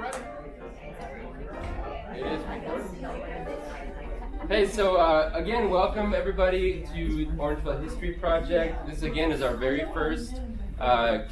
It is recording. Hey, so again, welcome everybody to Orangevale History Project. This again is our very first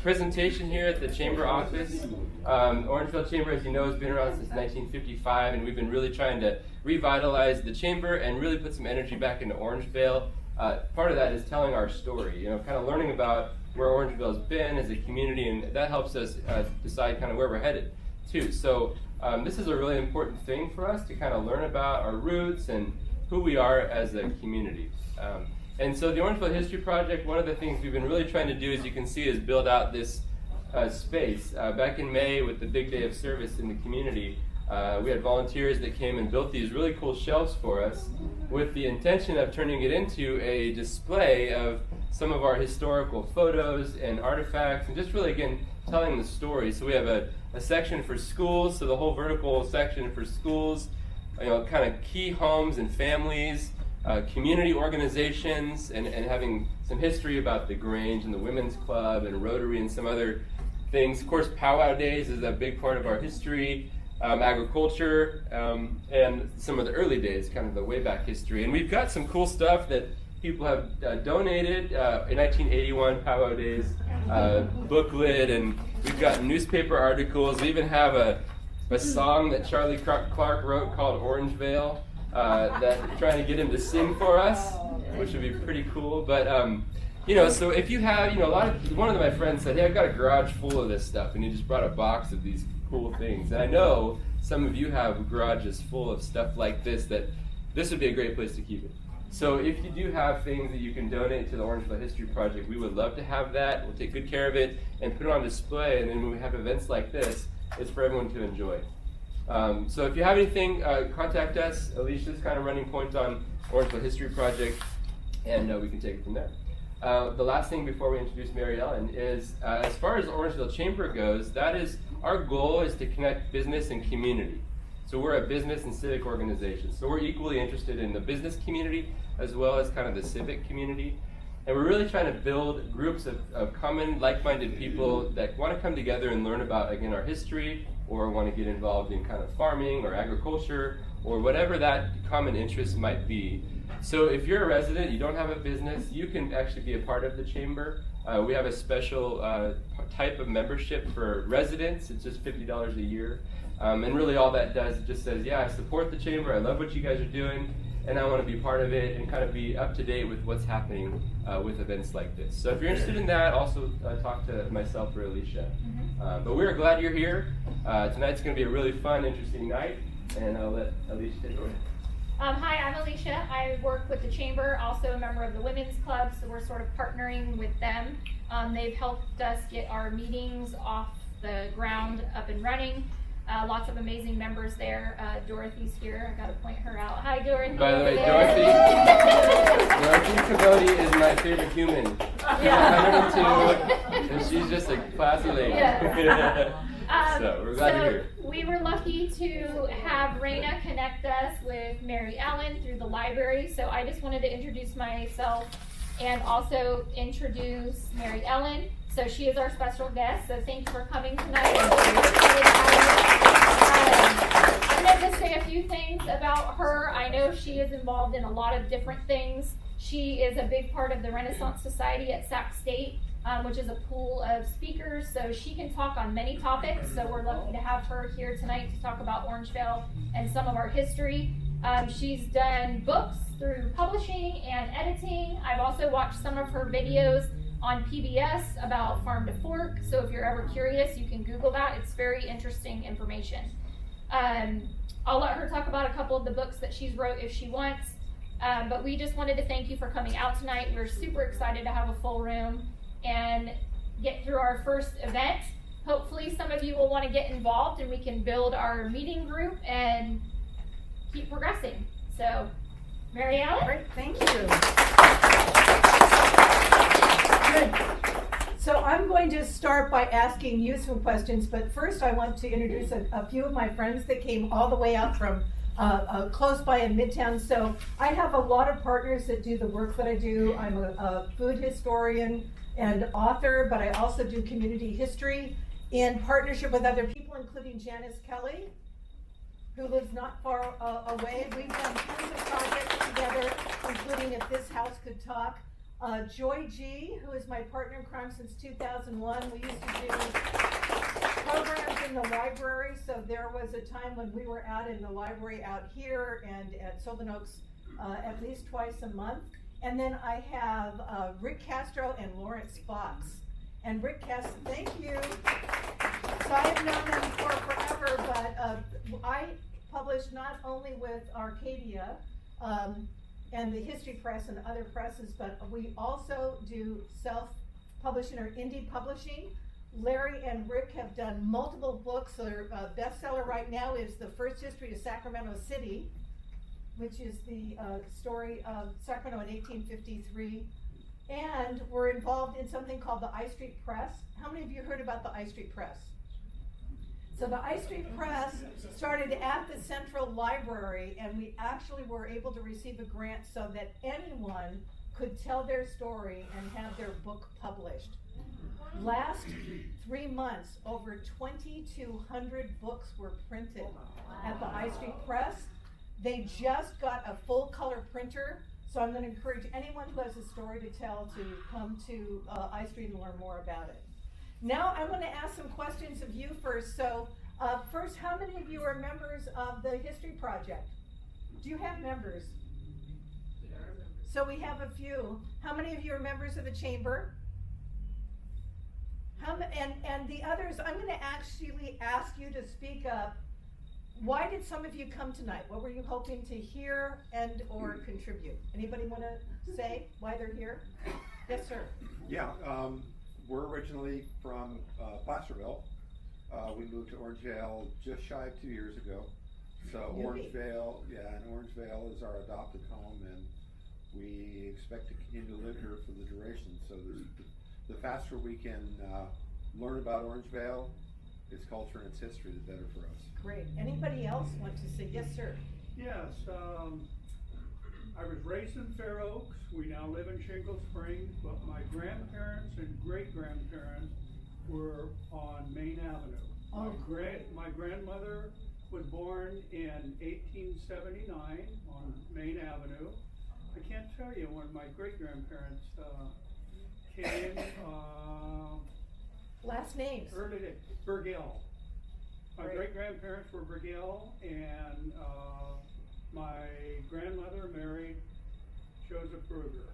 presentation here at the Chamber office. Orangevale Chamber, as you know, has been around since 1955, and we've been really trying to revitalize the Chamber and really put some energy back into Orangevale. Part of that is telling our story, kind of learning about where Orangevale has been as a community, and that helps us decide kind of where we're headed too. So this is a really important thing for us to kind of learn about our roots and who we are as a community. And so the Orangevale History Project, one of the things we've been really trying to do, as you can see, is build out this space. Back in May, with the big day of service in the community, we had volunteers that came and built these really cool shelves for us with the intention of turning it into a display of some of our historical photos and artifacts, and just really, again, telling the story. So we have a section for schools, so the whole vertical section for schools, kind of key homes and families, community organizations, and having some history about the Grange and the Women's Club and Rotary and some other things. Of course, powwow days is a big part of our history, agriculture, and some of the early days, kind of the way back history. And we've got some cool stuff that people have donated. In 1981 powwow days booklet, and we've got newspaper articles. We even have a song that Charlie Clark wrote called Orangevale, that we're trying to get him to sing for us, which would be pretty cool. But so if you have, one of my friends said, hey, I've got a garage full of this stuff, and he just brought a box of these cool things. And I know some of you have garages full of stuff like this, that this would be a great place to keep it. So if you do have things that you can donate to the Orangevale History Project, we would love to have that. We'll take good care of it and put it on display, and then when we have events like this, it's for everyone to enjoy. So if you have anything, contact us. Alicia's kind of running point on Orangevale History Project, and we can take it from there. The last thing before we introduce Maryellen is, as far as Orangevale Chamber goes, our goal is to connect business and community. So we're a business and civic organization. So we're equally interested in the business community as well as kind of the civic community. And we're really trying to build groups of common, like-minded people that want to come together and learn about, again, our history, or want to get involved in kind of farming or agriculture, or whatever that common interest might be. So if you're a resident, you don't have a business, you can actually be a part of the Chamber. We have a special type of membership for residents. It's just $50 a year. And really all that does, it just says, yeah, I support the Chamber, I love what you guys are doing, and I want to be part of it and kind of be up to date with what's happening with events like this. So if you're interested in that, also talk to myself or Alicia. But we're glad you're here. Tonight's going to be a really fun, interesting night, and I'll let Alicia take it away. Hi, I'm Alicia. I work with the Chamber, also a member of the Women's Club, so we're sort of partnering with them. They've helped us get our meetings off the ground up and running. Lots of amazing members there. Dorothy's here. I got to point her out. Hi, Dorothy. By the way, Dorothy Cavodi is my favorite human. Yeah. 102, and she's just a classy lady. Yes. So we're glad you're here. We were lucky to have Raina connect us with Maryellen through the library. So I just wanted to introduce myself and also introduce Maryellen. So she is our special guest, so thanks for coming tonight. I'm going to just say a few things about her. I know she is involved in a lot of different things. She is a big part of the Renaissance Society at Sac State, which is a pool of speakers, so she can talk on many topics. So we're lucky to have her here tonight to talk about Orangevale and some of our history. She's done books through publishing and editing. I've also watched some of her videos on PBS about Farm to Fork, so if you're ever curious, you can Google that. It's very interesting information. I'll let her talk about a couple of the books that she's wrote if she wants, but we just wanted to thank you for coming out tonight. We're super excited to have a full room and get through our first event. Hopefully some of you will want to get involved and we can build our meeting group and keep progressing. So, Maryellen? Great, thank you. Good. So I'm going to start by asking you some questions, but first I want to introduce a few of my friends that came all the way out from close by in Midtown. So I have a lot of partners that do the work that I do. I'm a food historian and author, but I also do community history in partnership with other people. people, including Janice Kelly, who lives not far away. We've done tons of projects together, including If This House Could Talk. Joy G, who is my partner in crime since 2001. We used to do programs in the library, so there was a time when we were out in the library out here and at Sylvan Oaks at least twice a month. And then I have Rick Castro and Lawrence Fox. And Rick Castro, thank you. So I've known them for forever, but I publish not only with Arcadia and the History Press and other presses, but we also do self-publishing or indie publishing. Larry and Rick have done multiple books. Their bestseller right now is The First History of Sacramento City, which is the story of Sacramento in 1853. And we're involved in something called the I Street Press. How many of you heard about the I Street Press? So the I Street Press started at the Central Library, and we actually were able to receive a grant so that anyone could tell their story and have their book published. Last 3 months, over 2,200 books were printed at the I Street Press. They just got a full color printer, so I'm going to encourage anyone who has a story to tell to come to I Street and learn more about it. Now I'm going to ask some questions of you first. So first, how many of you are members of the History Project? Do you have members? So we have a few. How many of you are members of the Chamber? And the others, I'm going to actually ask you to speak up. Why did some of you come tonight? What were you hoping to hear and or contribute? Anybody want to say why they're here? Yes, sir. Yeah, we're originally from Placerville. We moved to Orangevale just shy of 2 years ago. So Orangevale, and Orangevale is our adopted home, and we expect to continue to live here for the duration. So the faster we can learn about Orangevale, its culture and its history, the better for us. Great. Anybody else want to say? Yes, sir. Yes, I was raised in Fair Oaks. We now live in Shingle Springs, but my grandparents and great-grandparents were on Main Avenue. Oh, My grandmother was born in 1879 on Main Avenue. I can't tell you when my great-grandparents came. Last names. Early days, Bergell. My Great. great-grandparents were Bergell, and my grandmother married Joseph Berger.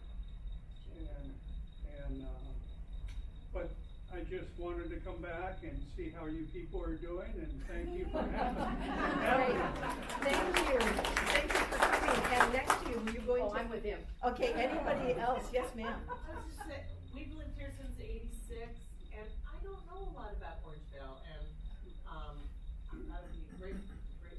But I just wanted to come back and see how you people are doing, and thank you for having me. Thank you. Thank you for coming. And next to you, were you going to? I'm with him. Okay, anybody else? Yes, ma'am. I was just saying, we've lived here since '86, and I don't know a lot about Orangevale, and that would be a great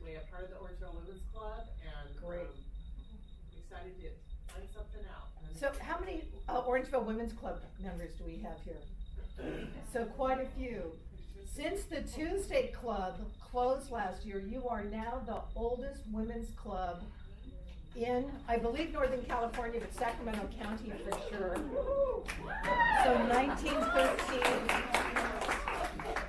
way. I'm part of the Orangevale Women's Club, and Great. I'm excited to find something out. So how many Orangevale Women's Club members do we have here? So quite a few. Since the Tuesday Club closed last year, you are now the oldest women's club in, I believe, Northern California, but Sacramento County for sure. So 1913.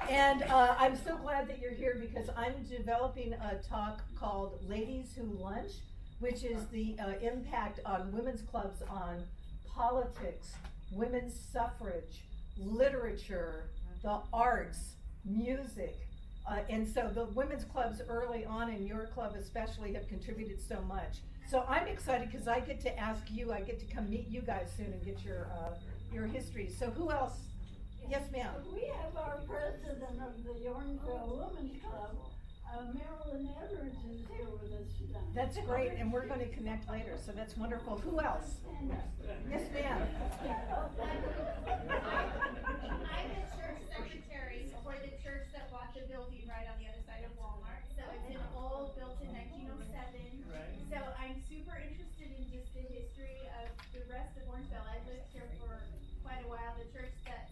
And I'm so glad that you're here because I'm developing a talk called Ladies Who Lunch, which is the impact on women's clubs on politics, women's suffrage, literature, the arts, music. And so the women's clubs early on, and your club especially, have contributed so much. So I'm excited because I get to ask you, I get to come meet you guys soon and get your history. So who else? Yes, ma'am. We have our president of the Orangevale Women's Club, Maryellen is here with us tonight. That's great, and we're going to connect later, so that's wonderful. Who else? Yes, ma'am. I'm the church secretary for the church that bought the building right on the other side of Walmart. So it's an old, built in 1907. So I'm super interested in just the history of the rest of Orangevale. I've lived here for quite a while. The church that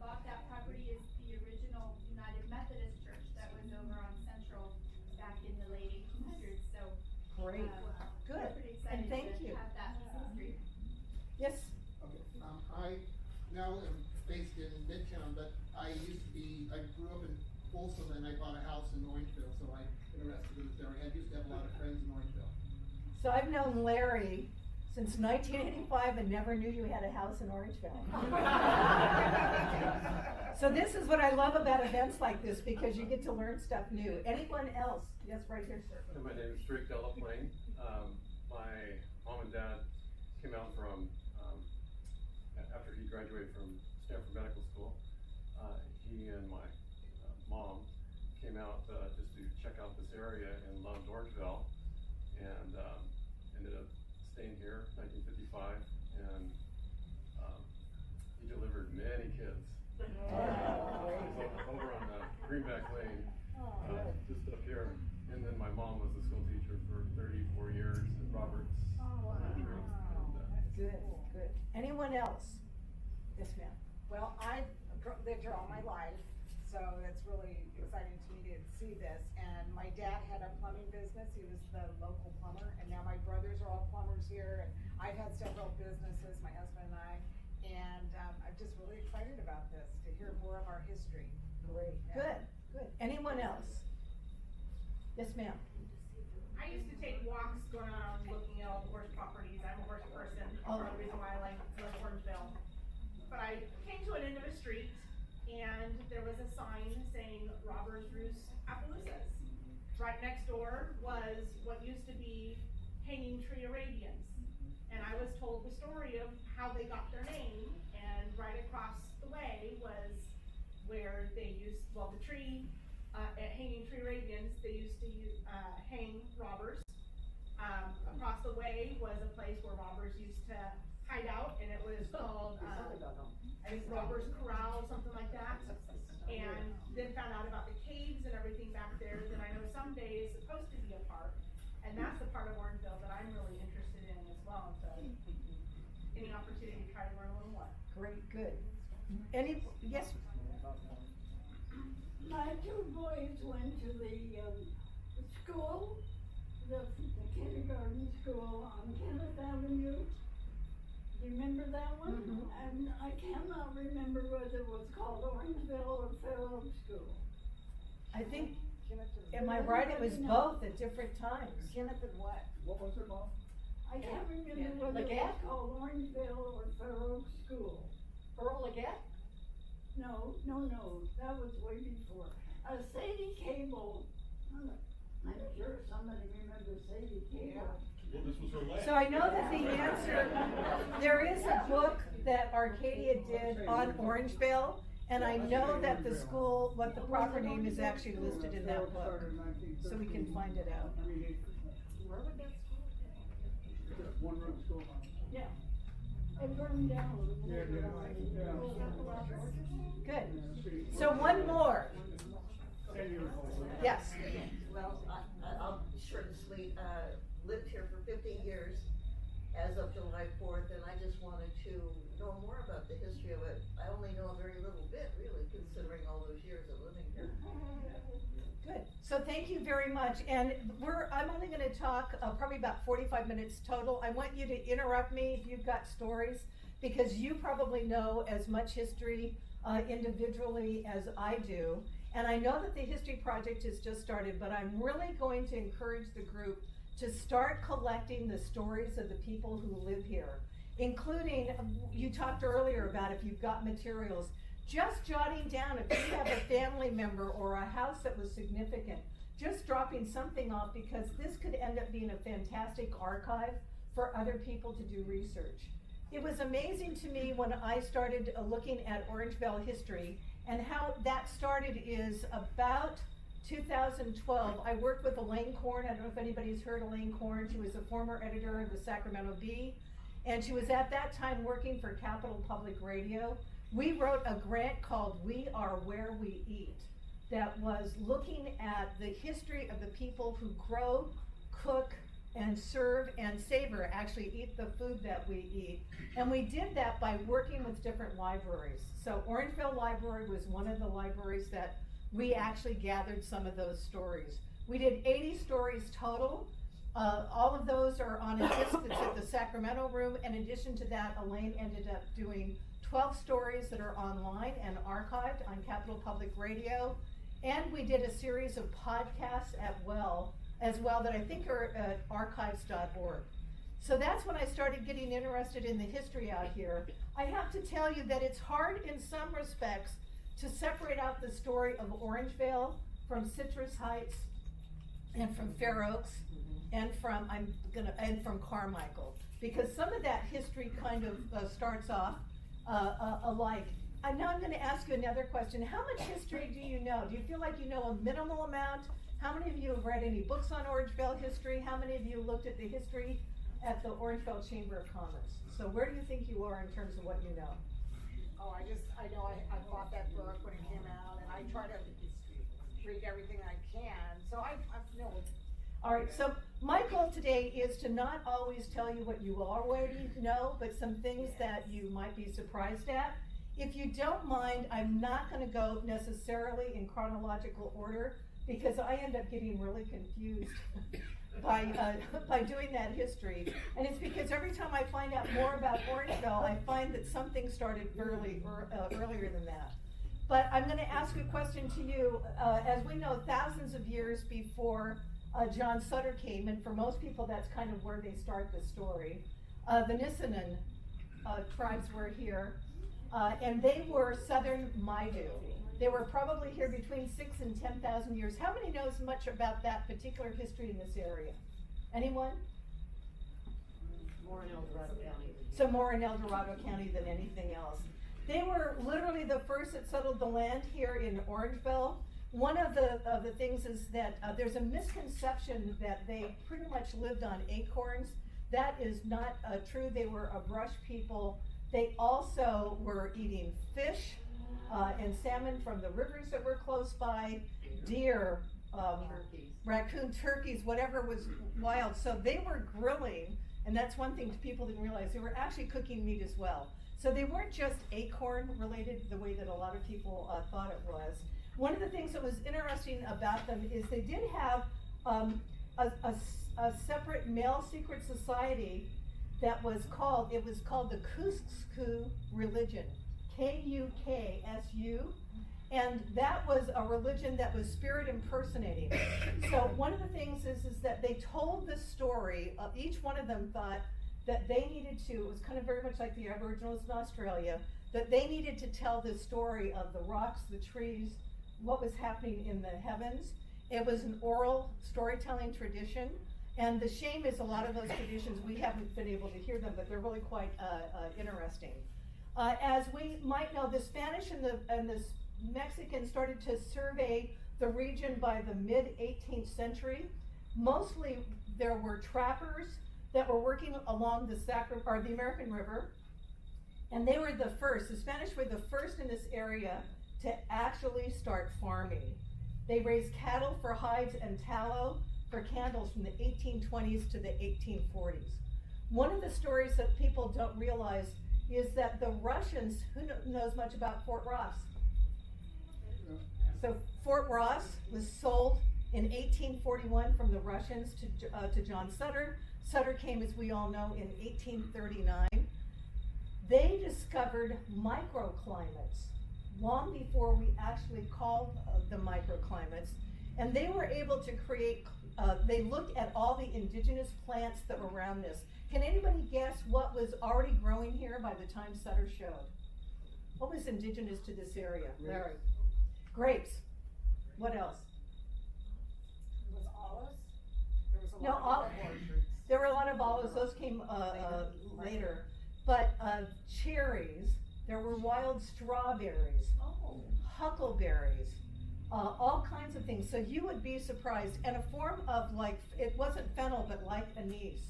bought that property is the original United Methodist Church that was over on Central back in the late 1800s. So Great. I'm Good. pretty excited And thank to you. have that history. Yes. Okay, I now am based in Midtown, but I grew up in also then I bought a house in Orangevale, so I interested in this area. I used to have a lot of friends in Orangevale. So I've known Larry since 1985 and never knew you had a house in Orangevale. So this is what I love about events like this, because you get to learn stuff new. Anyone else? Yes, right here, sir. My name is Rick Delaplane. My mom and dad came out from, after he graduated from Stanford Medical School, he and my mom came out just to check out this area and loved Orangevale, and ended up staying here 1955, and he delivered many kids. Over on Greenback Lane, just up here. And then my mom was a school teacher for 34 years at Roberts. Good, good. Anyone else? Yes, ma'am. Well, I've lived here all my life, so it's really exciting to me to see this. And my dad had a plumbing business. He was the local plumber, and now my brothers are all plumbers here. And I've had several businesses, my husband and I, and I'm just really excited about this, to hear more of our history. Great. Good, good. Anyone else? Yes, ma'am. I used to take walks going around looking at all the horse properties. I'm a horse person, part of the reason why I like Orangevale. But I came to an end of a street and there was a sign saying Robbers Roost Appaloosas. Right next door was what used to be Hanging Tree Arabians. And I was told the story of how they got their name, and right across the way was where they used, well, the tree, at Hanging Tree Arabians, they used to hang robbers. Across the way was a place where robbers used to hide out, and it was called, I think Robbers Corral, something like that. And then found out about the caves and everything back there that I know someday is supposed to be a park. And that's the part of Orangevale that I'm really interested in as well. So any opportunity to try to learn a little more. Great, good. Yes? My two boys went to the school, the kindergarten school on Kenneth Avenue. Do you remember that one? Mm-hmm. And I cannot remember whether it was called Orangevale or Fair Oak School. I think, am I right? It was both at different times. Kenneth and what? What was it, Mom? I can't remember whether it was called Orangevale or Fair Oak School. Earl Leggett? No, that was way before. Sadie Cable, I'm sure somebody remembers Sadie Cable. Well, this was her last. So I know that the answer, there is a book that Arcadia did on Orangevale, and I know that the school, what the proper name is actually listed in that book, so we can find it out. Where would that school be? One room school. Yeah. It burned down. Good. So one more. 10 years old. Yes. Well, I'll be short and sweet. Lived here for 50 years as of July 4th, and I just wanted to know more about the history of it. I only know a very little bit, really, considering all those years of living here. Good. So thank you very much. And I'm only going to talk probably about 45 minutes total. I want you to interrupt me if you've got stories, because you probably know as much history individually as I do. And I know that the History Project has just started, but I'm really going to encourage the group to start collecting the stories of the people who live here, including, you talked earlier about if you've got materials, just jotting down if you have a family member or a house that was significant, just dropping something off, because this could end up being a fantastic archive for other people to do research. It was amazing to me when I started looking at Orangevale history, and how that started is about 2012. I worked with Elaine Korn. I don't know if anybody's heard Elaine Korn. She was a former editor of the Sacramento Bee, and she was at that time working for Capital Public Radio. We wrote a grant called We Are Where We Eat that was looking at the history of the people who grow, cook, and serve and savor, actually eat the food that we eat. And we did that by working with different libraries. So Orangevale Library was one of the libraries that we actually gathered some of those stories. We did 80 stories total. All of those are on a disc that's at the Sacramento room. In addition to that, Elaine ended up doing 12 stories that are online and archived on Capital Public Radio. And we did a series of podcasts as well that I think are at archives.org. So that's when I started getting interested in the history out here. I have to tell you that it's hard in some respects to separate out the story of Orangevale from Citrus Heights and from Fair Oaks and from Carmichael, because some of that history kind of starts off alike. And now I'm going to ask you another question. How much history do you know? Do you feel like you know a minimal amount? How many of you have read any books on Orangevale history? How many of you looked at the history at the Orangevale Chamber of Commerce? So where do you think you are in terms of what you know? Oh, I know I bought that book when it came out, and I try to read everything I can, so I know. All right, so my goal today is to not always tell you what you already know, but some things that you might be surprised at. If you don't mind, I'm not going to go necessarily in chronological order, because I end up getting really confused by doing that history. And it's because every time I find out more about Orangevale, I find that something started earlier than that. But I'm going to ask a question to you. As we know, thousands of years before John Sutter came, and for most people that's kind of where they start the story, the Nissen Tribes were here, and they were southern Maidu. They were probably here between 6,000 and 10,000 years. How many knows much about that particular history in this area? Anyone? More in El Dorado County. So more in El Dorado County than anything else. They were literally the first that settled the land here in Orangevale. One of the things is that there's a misconception that they pretty much lived on acorns. That is not true. They were a brush people. They also were eating fish and salmon from the rivers that were close by, deer, raccoon, turkeys, whatever was wild. So they were grilling, and that's one thing people didn't realize. They were actually cooking meat as well. So they weren't just acorn related the way that a lot of people thought it was. One of the things that was interesting about them is they did have a separate male secret society that was called the Kusku religion. Kuksu, and that was a religion that was spirit impersonating. So one of the things is that they told this story. Each one of them thought that they needed to. It was kind of very much like the Aboriginals in Australia. That they needed to tell this story of the rocks, the trees, what was happening in the heavens. It was an oral storytelling tradition. And the shame is a lot of those traditions, we haven't been able to hear them, but they're really quite interesting. As we might know, the Spanish and the Mexicans started to survey the region by the mid-18th century. Mostly there were trappers that were working along the American River, and they were the first. The Spanish were the first in this area to actually start farming. They raised cattle for hides and tallow for candles from the 1820s to the 1840s. One of the stories that people don't realize is that the Russians, who knows much about Fort Ross? So Fort Ross was sold in 1841 from the Russians to John Sutter. Sutter came, as we all know, in 1839. They discovered microclimates long before we actually called them microclimates, and they were able to create, they looked at all the indigenous plants that were around this. Can anybody guess what was already growing here by the time Sutter showed? What was indigenous to this area? Larry? Grapes. What else? Was olives? There was a No, lot of orchards. there were a lot of olives. Those came later. But cherries, there were wild strawberries, huckleberries, all kinds of things. So you would be surprised. And a form of it wasn't fennel, but like anise.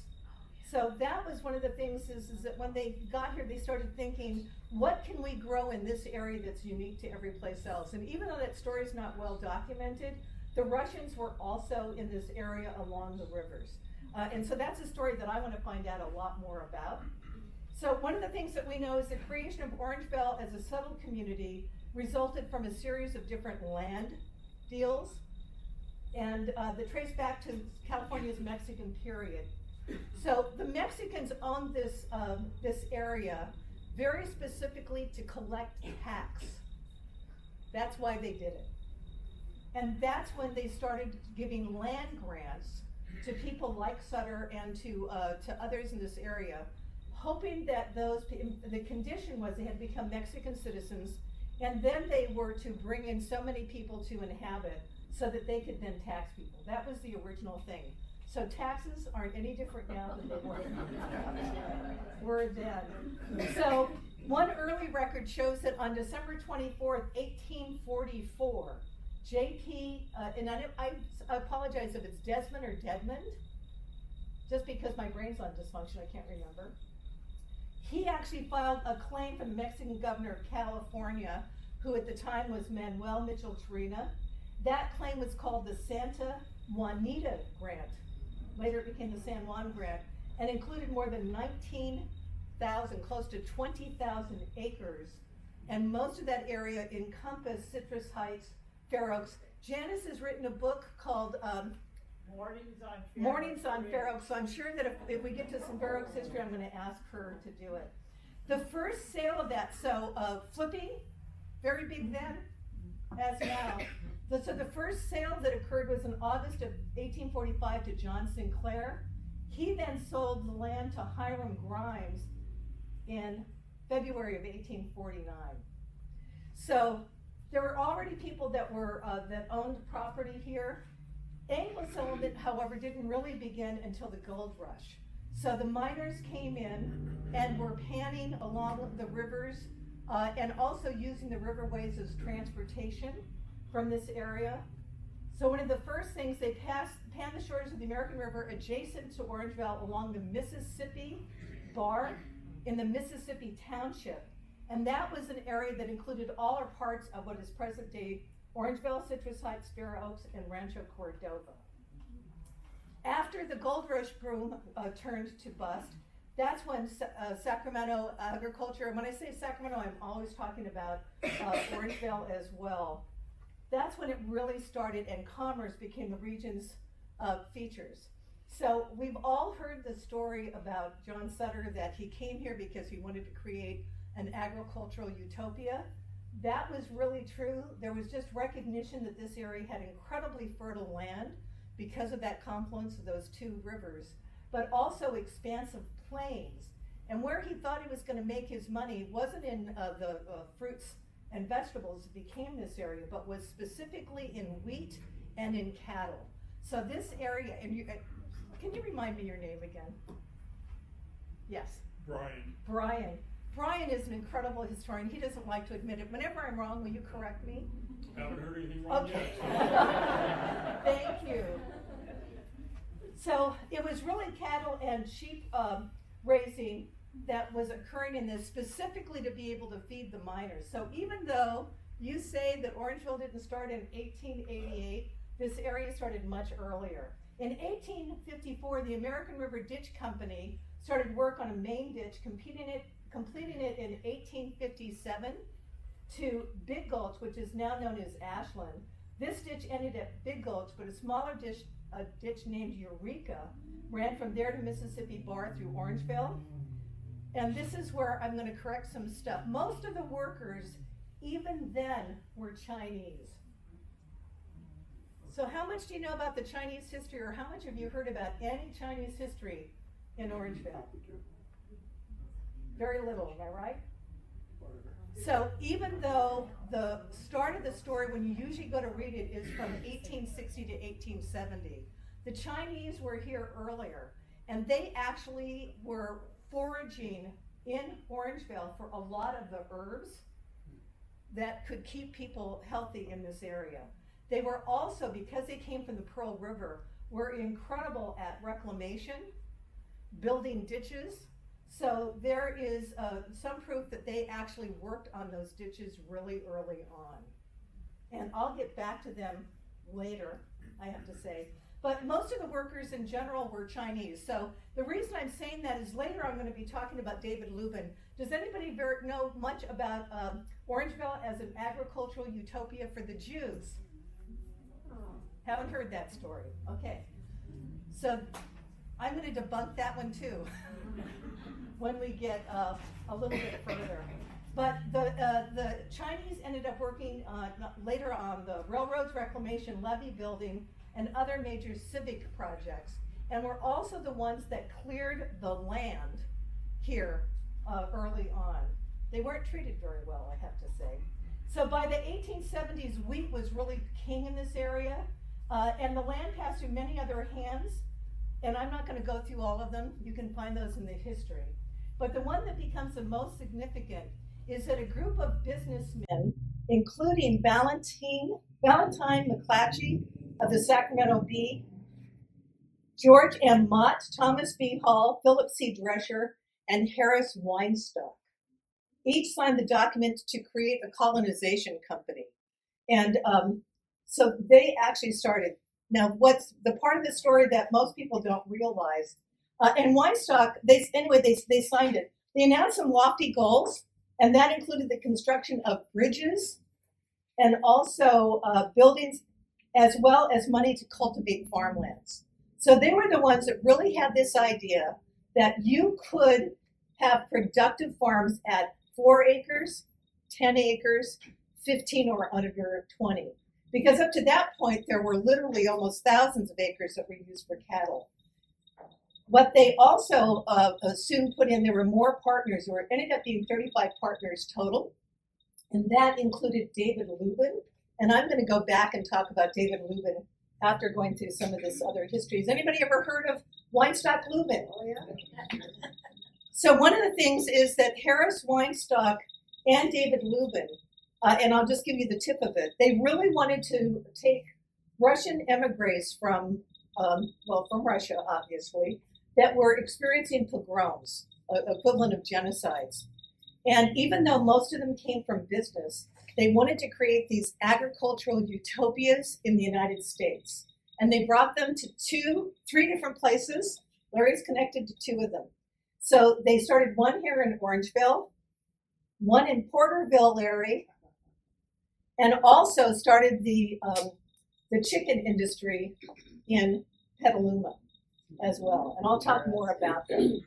So that was one of the things is that when they got here, they started thinking, what can we grow in this area that's unique to every place else? And even though that story is not well documented, the Russians were also in this area along the rivers. And so that's a story that I want to find out a lot more about. So one of the things that we know is the creation of Orangevale as a settled community resulted from a series of different land deals, and that trace back to California's Mexican period. So the Mexicans owned this area very specifically to collect tax. That's why they did it. And that's when they started giving land grants to people like Sutter and to others in this area, hoping that the condition was they had become Mexican citizens, and then they were to bring in so many people to inhabit so that they could then tax people. That was the original thing. So taxes aren't any different now than they were then. So one early record shows that on December 24th, 1844, J.P., and I apologize if it's Desmond or Dedmond, just because my brain's on dysfunction, I can't remember. He actually filed a claim for the Mexican governor of California, who at the time was Manuel Mitchell Torina. That claim was called the Santa Juanita Grant. Later it became the San Juan Grant, and included more than 19,000, close to 20,000 acres. And most of that area encompassed Citrus Heights, Fair Oaks. Janice has written a book called Mornings on Fair Oaks, so I'm sure that if we get to some Fair Oaks history, I'm going to ask her to do it. The first sale of that, so flipping, very big then, as now. So the first sale that occurred was in August of 1845 to John Sinclair. He then sold the land to Hiram Grimes in February of 1849. So there were already people that were that owned property here. Anglo settlement, however, didn't really begin until the gold rush. So the miners came in and were panning along the rivers and also using the riverways as transportation from this area. So one of the first things, they panned the shores of the American River adjacent to Orangevale along the Mississippi Bar in the Mississippi Township. And that was an area that included all or parts of what is present day Orangevale, Citrus Heights, Fair Oaks, and Rancho Cordova. After the gold rush boom turned to bust, that's when Sacramento agriculture, and when I say Sacramento, I'm always talking about Orangevale as well. That's when it really started and commerce became the region's features. So we've all heard the story about John Sutter, that he came here because he wanted to create an agricultural utopia. That was really true. There was just recognition that this area had incredibly fertile land because of that confluence of those two rivers, but also expansive plains. And where he thought he was going to make his money wasn't in the fruits and vegetables that became this area, but was specifically in wheat and in cattle. So this area, and can you remind me your name again? Yes. Brian. Brian is an incredible historian. He doesn't like to admit it. Whenever I'm wrong, will you correct me? Haven't heard anything wrong Okay. yet. Thank you. So it was really cattle and sheep raising that was occurring in this specifically to be able to feed the miners. So even though you say that Orangevale didn't start in 1888, this area started much earlier. In 1854, the American River Ditch Company started work on a main ditch, completing it in 1857 to Big Gulch, which is now known as Ashland. This ditch ended at Big Gulch, but a smaller ditch, named Eureka, ran from there to Mississippi Bar through Orangevale. And this is where I'm going to correct some stuff. Most of the workers, even then, were Chinese. So how much do you know about the Chinese history, or how much have you heard about any Chinese history in Orangevale? Very little, am I right? So even though the start of the story, when you usually go to read it, is from 1860 to 1870, the Chinese were here earlier, and they actually were foraging in Orangevale for a lot of the herbs that could keep people healthy in this area. They were also, because they came from the Pearl River, were incredible at reclamation, building ditches. So there is some proof that they actually worked on those ditches really early on. And I'll get back to them later, I have to say. But most of the workers in general were Chinese. So the reason I'm saying that is later I'm going to be talking about David Lubin. Does anybody know much about Orangevale as an agricultural utopia for the Jews? Haven't heard that story. Okay. So I'm going to debunk that one too when we get a little bit further. But the Chinese ended up working later on the railroads reclamation, levee building, and other major civic projects, and were also the ones that cleared the land here early on. They weren't treated very well, I have to say. So by the 1870s, wheat was really king in this area, and the land passed through many other hands, and I'm not going to go through all of them. You can find those in the history. But the one that becomes the most significant is that a group of businessmen, including Valentine McClatchy of the Sacramento Bee, George M. Mott, Thomas B. Hall, Philip C. Drescher, and Harris Weinstock, each signed the document to create a colonization company. And so they actually started. Now, what's the part of the story that most people don't realize, and Weinstock, they signed it. They announced some lofty goals, and that included the construction of bridges and also buildings, as well as money to cultivate farmlands. So they were the ones that really had this idea that you could have productive farms at 4 acres, 10 acres, 15 or under 20. Because up to that point, there were literally almost thousands of acres that were used for cattle. What they also soon put in, there were more partners. There ended up being 35 partners total, and that included David Lubin. And I'm going to go back and talk about David Lubin after going through some of this other history. Has anybody ever heard of Weinstock Lubin? Oh, yeah. So one of the things is that Harris Weinstock and David Lubin, and I'll just give you the tip of it, they really wanted to take Russian emigres from Russia, obviously, that were experiencing pogroms, equivalent of genocides. And even though most of them came from business, they wanted to create these agricultural utopias in the United States. And they brought them to 3 different places. Larry's connected to 2 of them. So they started one here in Orangevale, one in Porterville, Larry, and also started the chicken industry in Petaluma as well. And I'll talk more about that.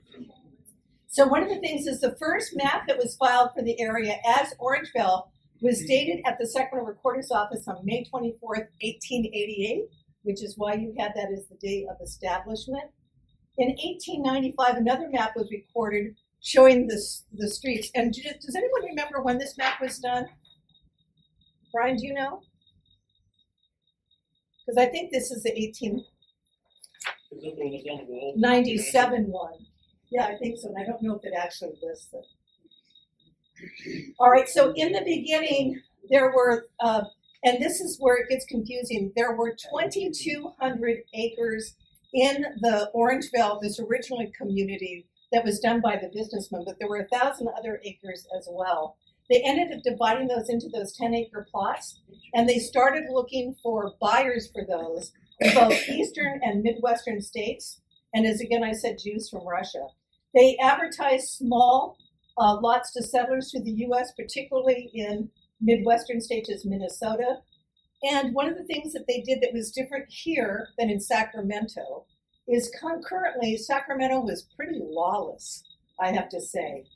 So one of the things is the first map that was filed for the area as Orangevale was dated at the Sacramento Recorder's Office on May 24th, 1888, which is why you had that as the date of establishment. In 1895, another map was recorded showing the streets. And does anyone remember when this map was done? Brian, do you know? Because I think this is the 1897 one. Yeah, I think so. And I don't know if it actually lists it. All right, so in the beginning, there were, and this is where it gets confusing, there were 2,200 acres in the Orangevale, this original community that was done by the businessmen, but there were 1,000 other acres as well. They ended up dividing those into those 10-acre plots, and they started looking for buyers for those in both eastern and midwestern states, and as again I said, Jews from Russia. They advertised small lots to settlers to the U.S., particularly in midwestern states as Minnesota. And one of the things that they did that was different here than in Sacramento is concurrently, Sacramento was pretty lawless, I have to say.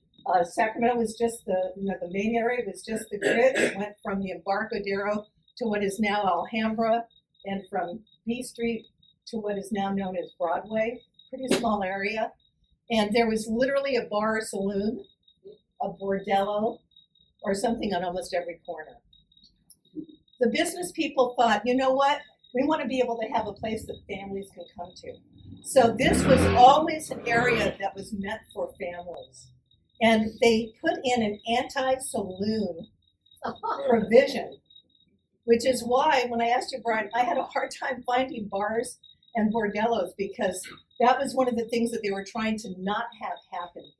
Sacramento was just the main area was just the grid. It went from the Embarcadero to what is now Alhambra, and from B Street to what is now known as Broadway. Pretty small area. And there was literally a bar or saloon, a bordello, or something on almost every corner. The business people thought, you know what? We want to be able to have a place that families can come to. So this was always an area that was meant for families. And they put in an anti-saloon provision, which is why when I asked you, Brian, I had a hard time finding bars and bordellos because that was one of the things that they were trying to not have happen.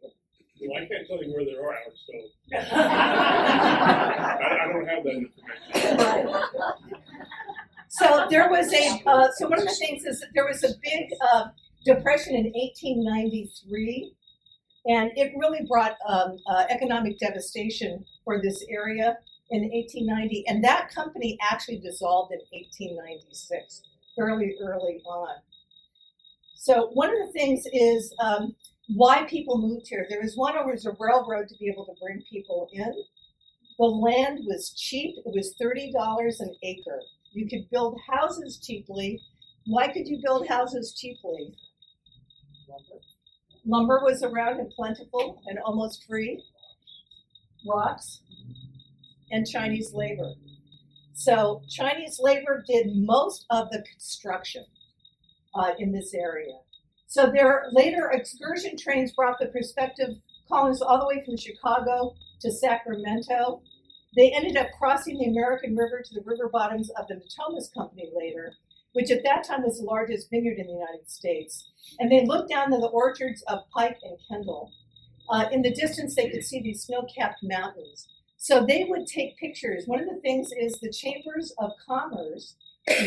Well, I can't tell you where there are, so I don't have that information. So there was so one of the things is that there was a big depression in 1893, and it really brought economic devastation for this area in 1890, and that company actually dissolved in 1896, fairly early on. So one of the things is why people moved here. There was one where there was a railroad to be able to bring people in. The land was cheap. It was $30 an acre. You could build houses cheaply. Why could you build houses cheaply? Lumber was around and plentiful and almost free. Rocks and Chinese labor. So Chinese labor did most of the construction in this area. So their later excursion trains brought the prospective colonists all the way from Chicago to Sacramento. They ended up crossing the American River to the river bottoms of the Nissen Company later, which at that time was the largest vineyard in the United States. And they looked down to the orchards of Pike and Kendall. In the distance, they could see these snow-capped mountains. So they would take pictures. One of the things is the chambers of commerce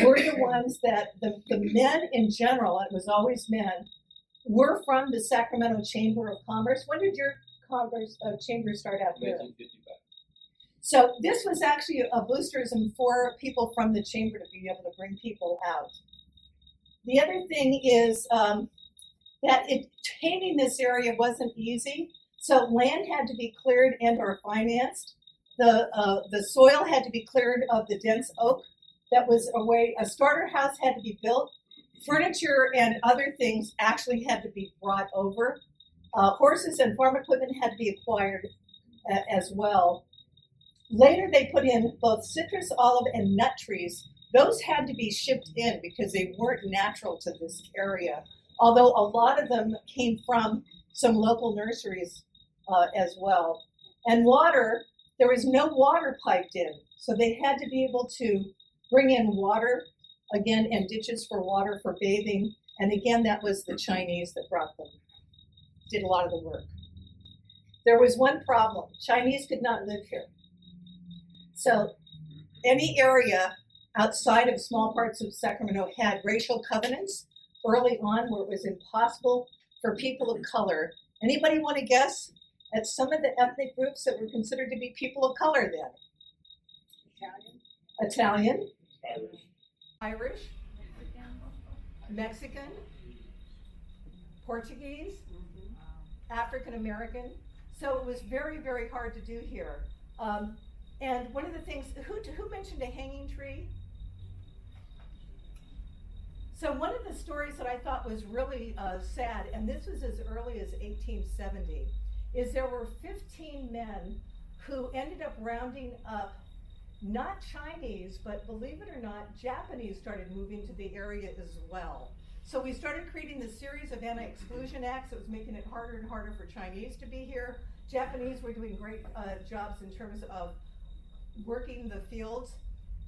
were the ones that the men in general, it was always men, were from the Sacramento Chamber of Commerce. When did your chamber start out here? 1955. So this was actually a boosterism for people from the chamber to be able to bring people out. The other thing is that obtaining this area wasn't easy. So land had to be cleared and or financed. The soil had to be cleared of the dense oak that was away. A starter house had to be built. Furniture and other things actually had to be brought over. Horses and farm equipment had to be acquired as well. Later, they put in both citrus, olive, and nut trees. Those had to be shipped in because they weren't natural to this area, although a lot of them came from some local nurseries as well. And water, there was no water piped in, so they had to be able to bring in water, again, and ditches for water for bathing. And again, that was the Chinese that brought them, did a lot of the work. There was one problem. Chinese could not live here. So any area outside of small parts of Sacramento had racial covenants early on where it was impossible for people of color. Anybody want to guess at some of the ethnic groups that were considered to be people of color then? Italian. Irish. Mexican. Portuguese. African American. So it was very, very hard to do here. And one of the things, who mentioned a hanging tree? So one of the stories that I thought was really sad, and this was as early as 1870, is there were 15 men who ended up rounding up not Chinese, but believe it or not, Japanese started moving to the area as well. So we started creating this series of anti-exclusion acts that was making it harder and harder for Chinese to be here. Japanese were doing great jobs in terms of working the fields.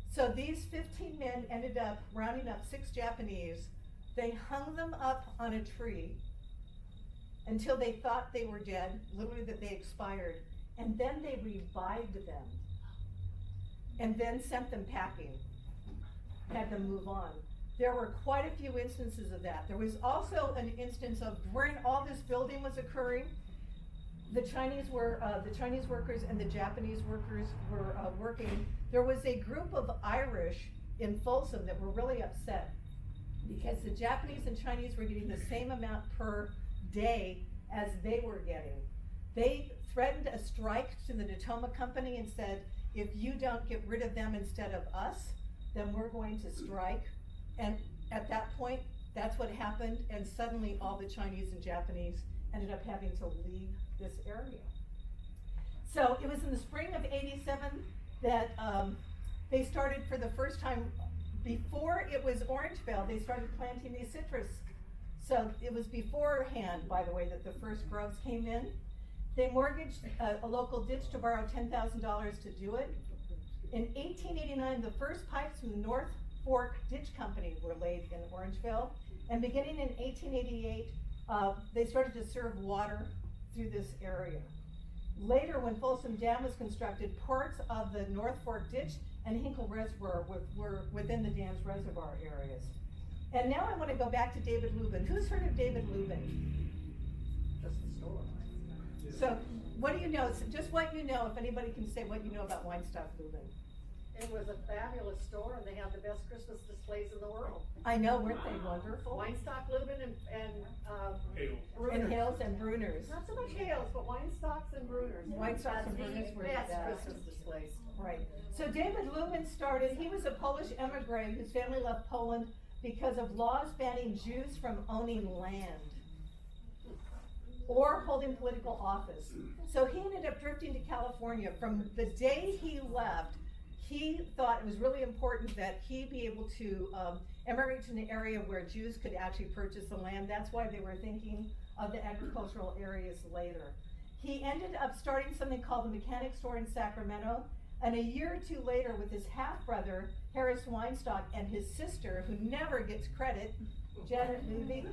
So these 15 men ended up rounding up 6 Japanese. They hung them up on a tree until they thought they were dead, literally that they expired, and then they revived them and then sent them packing, had them move on. There were quite a few instances of that. There was also an instance of when all this building was occurring, the Chinese workers and the Japanese workers were working. There was a group of Irish in Folsom that were really upset because the Japanese and Chinese were getting the same amount per day as they were getting. They threatened a strike to the Nissen Company and said, if you don't get rid of them instead of us, then we're going to strike. And at that point, that's what happened, and suddenly all the Chinese and Japanese ended up having to leave this area. So it was in the spring of '87 that they started for the first time. Before it was Orangevale, they started planting these citrus. So it was beforehand, by the way, that the first groves came in. They mortgaged a local ditch to borrow $10,000 to do it. In 1889, the first pipes from the North Fork Ditch Company were laid in Orangevale. And beginning in 1888, they started to serve water through this area. Later, when Folsom Dam was constructed, parts of the North Fork Ditch and Hinkle Reservoir were within the dam's reservoir areas. And now I want to go back to David Lubin. Who's heard of David Lubin? Just the store. So what do you know? Just what you know, if anybody can say what you know about Weinstock Lubin. It was a fabulous store, and they have the best Christmas displays in the world. I know, weren't they wonderful? Weinstock, Lubin, and And Hales and Bruners. Not so much Hales, but Weinstocks and Bruners. Weinstocks and Bruners were the best best. Christmas displays. Right. So David Lubin started, he was a Polish emigre whose family left Poland because of laws banning Jews from owning land or holding political office. So he ended up drifting to California. From the day he left, he thought it was really important that he be able to emigrate to an area where Jews could actually purchase the land. That's why they were thinking of the agricultural areas later. He ended up starting something called the Mechanic Store in Sacramento, and a year or two later, with his half-brother, Harris Weinstock, and his sister, who never gets credit, Janet Levy,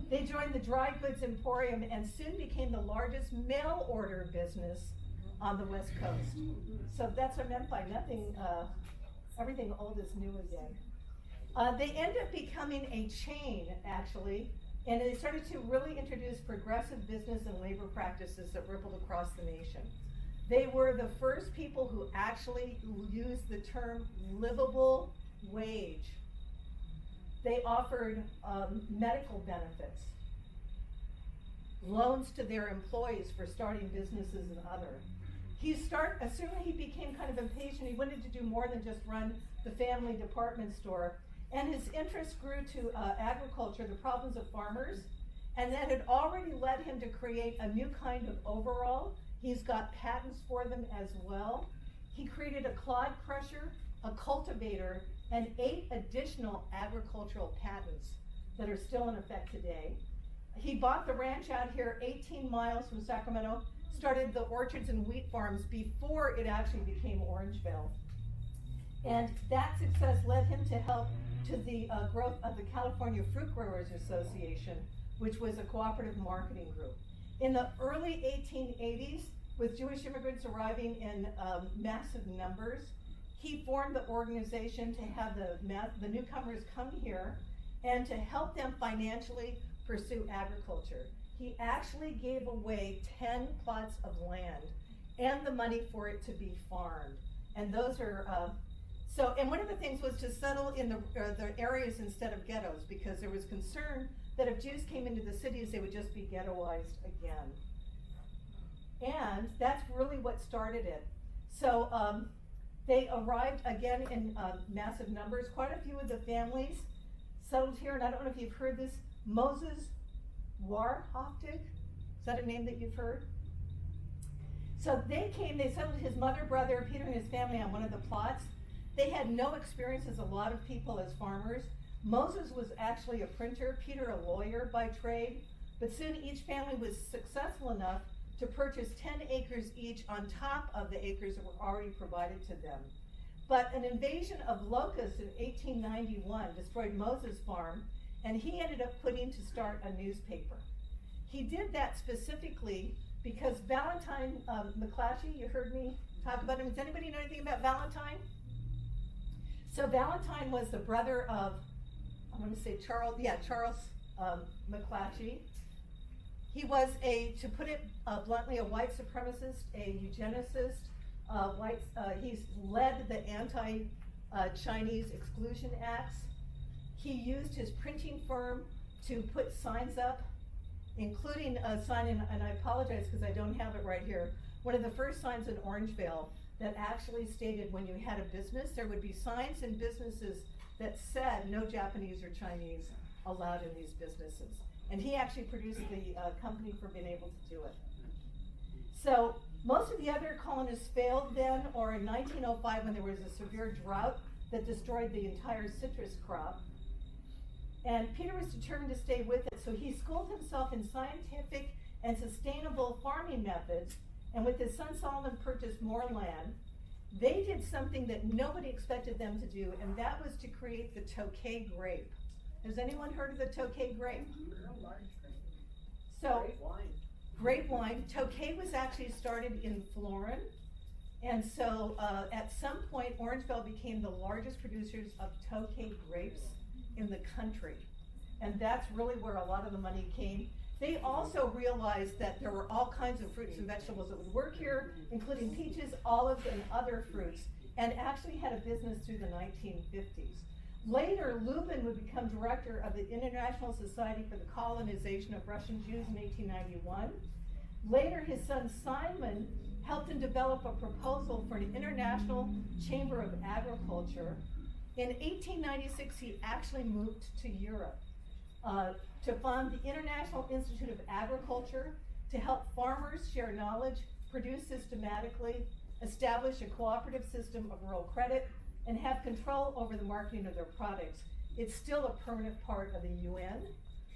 they joined the Dry Goods Emporium and soon became the largest mail order business on the West Coast. So that's what I meant by nothing, everything old is new again. They end up becoming a chain, actually, and they started to really introduce progressive business and labor practices that rippled across the nation. They were the first people who actually used the term livable wage. They offered medical benefits, loans to their employees for starting businesses and other. Assuming he became kind of impatient, he wanted to do more than just run the family department store. And his interest grew to agriculture, the problems of farmers, and that had already led him to create a new kind of overall. He's got patents for them as well. He created a clod crusher, a cultivator, and 8 additional agricultural patents that are still in effect today. He bought the ranch out here 18 miles from Sacramento, started the orchards and wheat farms before it actually became Orangevale. And that success led him to help to the growth of the California Fruit Growers Association, which was a cooperative marketing group. In the early 1880s, with Jewish immigrants arriving in massive numbers, he formed the organization to have the newcomers come here and to help them financially pursue agriculture. He actually gave away 10 plots of land and the money for it to be farmed. And those are, and one of the things was to settle in the areas instead of ghettos, because there was concern that if Jews came into the cities, they would just be ghettoized again. And that's really what started it. So they arrived again in massive numbers. Quite a few of the families settled here, and I don't know if you've heard this, Moses Warhoftig. Is that a name that you've heard? So they settled his mother, brother, Peter, and his family on one of the plots. They had no experience, as a lot of people, as farmers. Moses was actually a printer, Peter a lawyer by trade, but soon each family was successful enough to purchase 10 acres each on top of the acres that were already provided to them. But an invasion of locusts in 1891 destroyed Moses' farm, and he ended up putting to start a newspaper. He did that specifically because Valentine McClatchy, you heard me talk about him. Does anybody know anything about Valentine? So Valentine was the brother of, I'm going to say Charles McClatchy. He was to put it bluntly, a white supremacist, a eugenicist. He's led the anti-Chinese exclusion acts. He used his printing firm to put signs up, including a sign, and I apologize because I don't have it right here, one of the first signs in Orangevale that actually stated when you had a business, there would be signs in businesses that said no Japanese or Chinese allowed in these businesses. And he actually produced the company for being able to do it. So most of the other colonists failed then, or in 1905 when there was a severe drought that destroyed the entire citrus crop. And Peter was determined to stay with it, so he schooled himself in scientific and sustainable farming methods, and with his son Solomon purchased more land. They did something that nobody expected them to do, and that was to create the Tokay grape. Has anyone heard of the Tokay grape? So, grape wine. Tokay was actually started in Florin, and so at some point Orangevale became the largest producers of Tokay grapes in the country, and that's really where a lot of the money came. They also realized that there were all kinds of fruits and vegetables that would work here, including peaches, olives, and other fruits. and actually had a business through the 1950s. Later, Lubin would become director of the International Society for the Colonization of Russian Jews in 1891. Later, his son Simon helped him develop a proposal for an international chamber of agriculture. In 1896, he actually moved to Europe to fund the International Institute of Agriculture, to help farmers share knowledge, produce systematically, establish a cooperative system of rural credit, and have control over the marketing of their products. It's still a permanent part of the UN,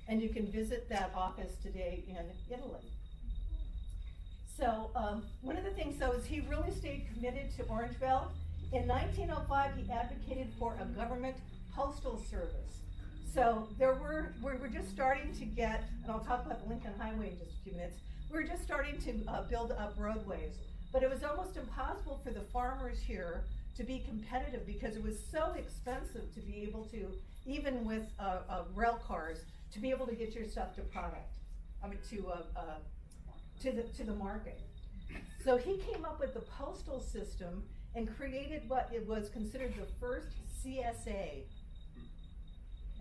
and you can visit that office today in Italy. So one of the things, though, is he really stayed committed to Orangevale. In 1905, he advocated for a government postal service. So we were just starting to get, and I'll talk about the Lincoln Highway in just a few minutes, we were just starting to build up roadways. But it was almost impossible for the farmers here to be competitive because it was so expensive to be able to, even with rail cars, to be able to get your stuff to the market. So he came up with the postal system and created what it was considered the first CSA.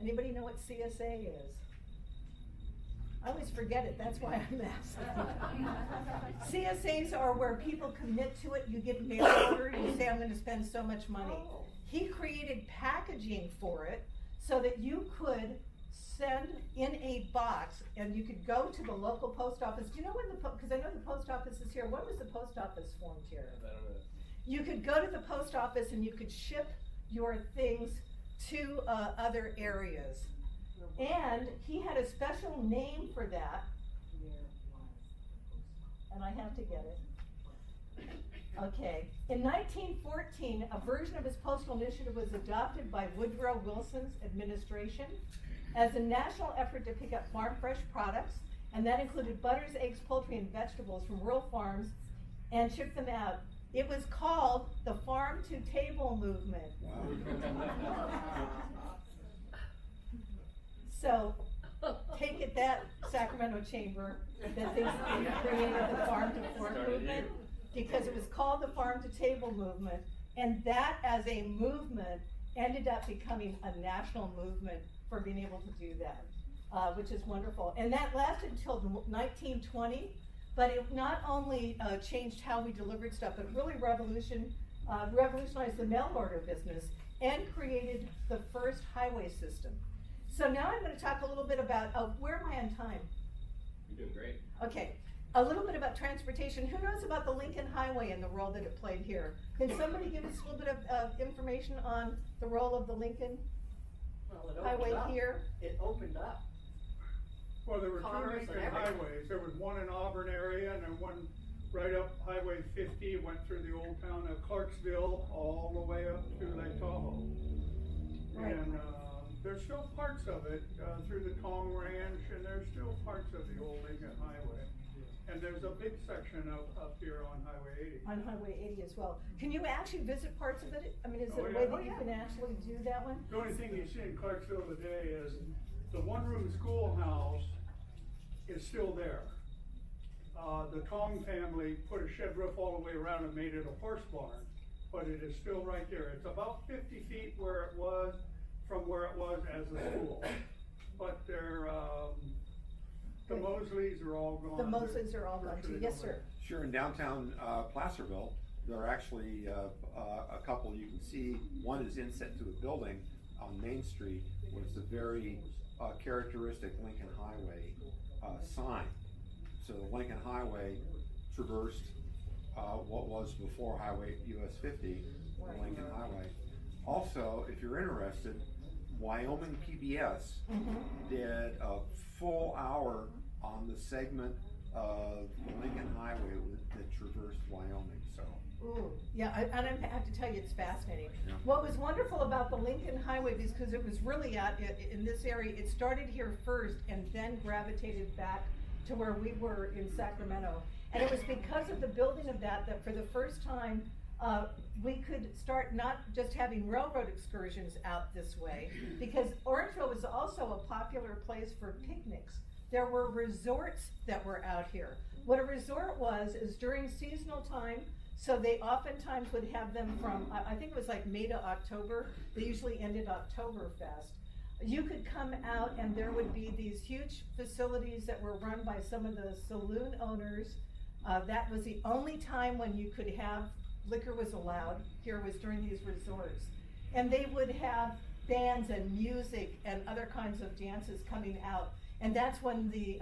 Anybody know what CSA is? I always forget it, that's why I'm asking. CSAs are where people commit to it, you get mail order, you say I'm gonna spend so much money. He created packaging for it so that you could send in a box and you could go to the local post office. Do you know when because I know the post office is here, when was the post office formed here? I don't know. You could go to the post office and you could ship your things to other areas. And he had a special name for that. And I have to get it. Okay. In 1914, a version of his postal initiative was adopted by Woodrow Wilson's administration as a national effort to pick up farm fresh products, and that included butters, eggs, poultry, and vegetables from rural farms and ship them out. It was called the Farm to Table Movement. Wow. So, take it that Sacramento chamber that they created the Farm to Fork Movement, because it was called the Farm to Table Movement, and that as a movement ended up becoming a national movement for being able to do that, which is wonderful. And that lasted until 1920, but it not only changed how we delivered stuff, but really revolutionized the mail order business and created the first highway system. So now I'm going to talk a little bit about, where am I on time? You're doing great. Okay, a little bit about transportation. Who knows about the Lincoln Highway and the role that it played here? Can somebody give us a little bit of information on the role of the Lincoln Highway here? It opened up. Well, there were two Commerce and Lincoln everything. highways. There was one in Auburn area and then one right up Highway 50, went through the old town of Clarksville all the way up to Lake Tahoe. Right. And there's still parts of it through the Tong Ranch, and there's still parts of the old Lincoln Highway. And there's a big section up here on Highway 80. On Highway 80 as well. Can you actually visit parts of it? I mean, is Oh, it a yeah. way Oh, that you yeah. can actually do that one? The only thing you see in Clarksville today is the one-room schoolhouse is still there. The Tong family put a shed roof all the way around and made it a horse barn, but it is still right there. It's about 50 feet where it was from where it was as a school. But they're, the Mosleys are all gone. The Mosleys are all gone too. Yes, sir. Sure, in downtown Placerville, there are actually a couple you can see. One is inset to a building on Main Street, which is a very characteristic Lincoln Highway sign. So the Lincoln Highway traversed what was before Highway US 50, the Lincoln Highway. Also, if you're interested, Wyoming PBS did a full hour on the segment of the Lincoln Highway that traversed Wyoming. So. Ooh, yeah, and I have to tell you, it's fascinating. Yeah. What was wonderful about the Lincoln Highway is because it was really in this area, it started here first and then gravitated back to where we were in Sacramento. And it was because of the building of that for the first time, we could start not just having railroad excursions out this way, because Orangevale was also a popular place for picnics. There were resorts that were out here. What a resort was is during seasonal time, So they oftentimes would have them from, I think it was like May to October. They usually ended Oktoberfest. You could come out and there would be these huge facilities that were run by some of the saloon owners. That was the only time when you could have, liquor was allowed here, was during these resorts. And they would have bands and music and other kinds of dances coming out. And that's when we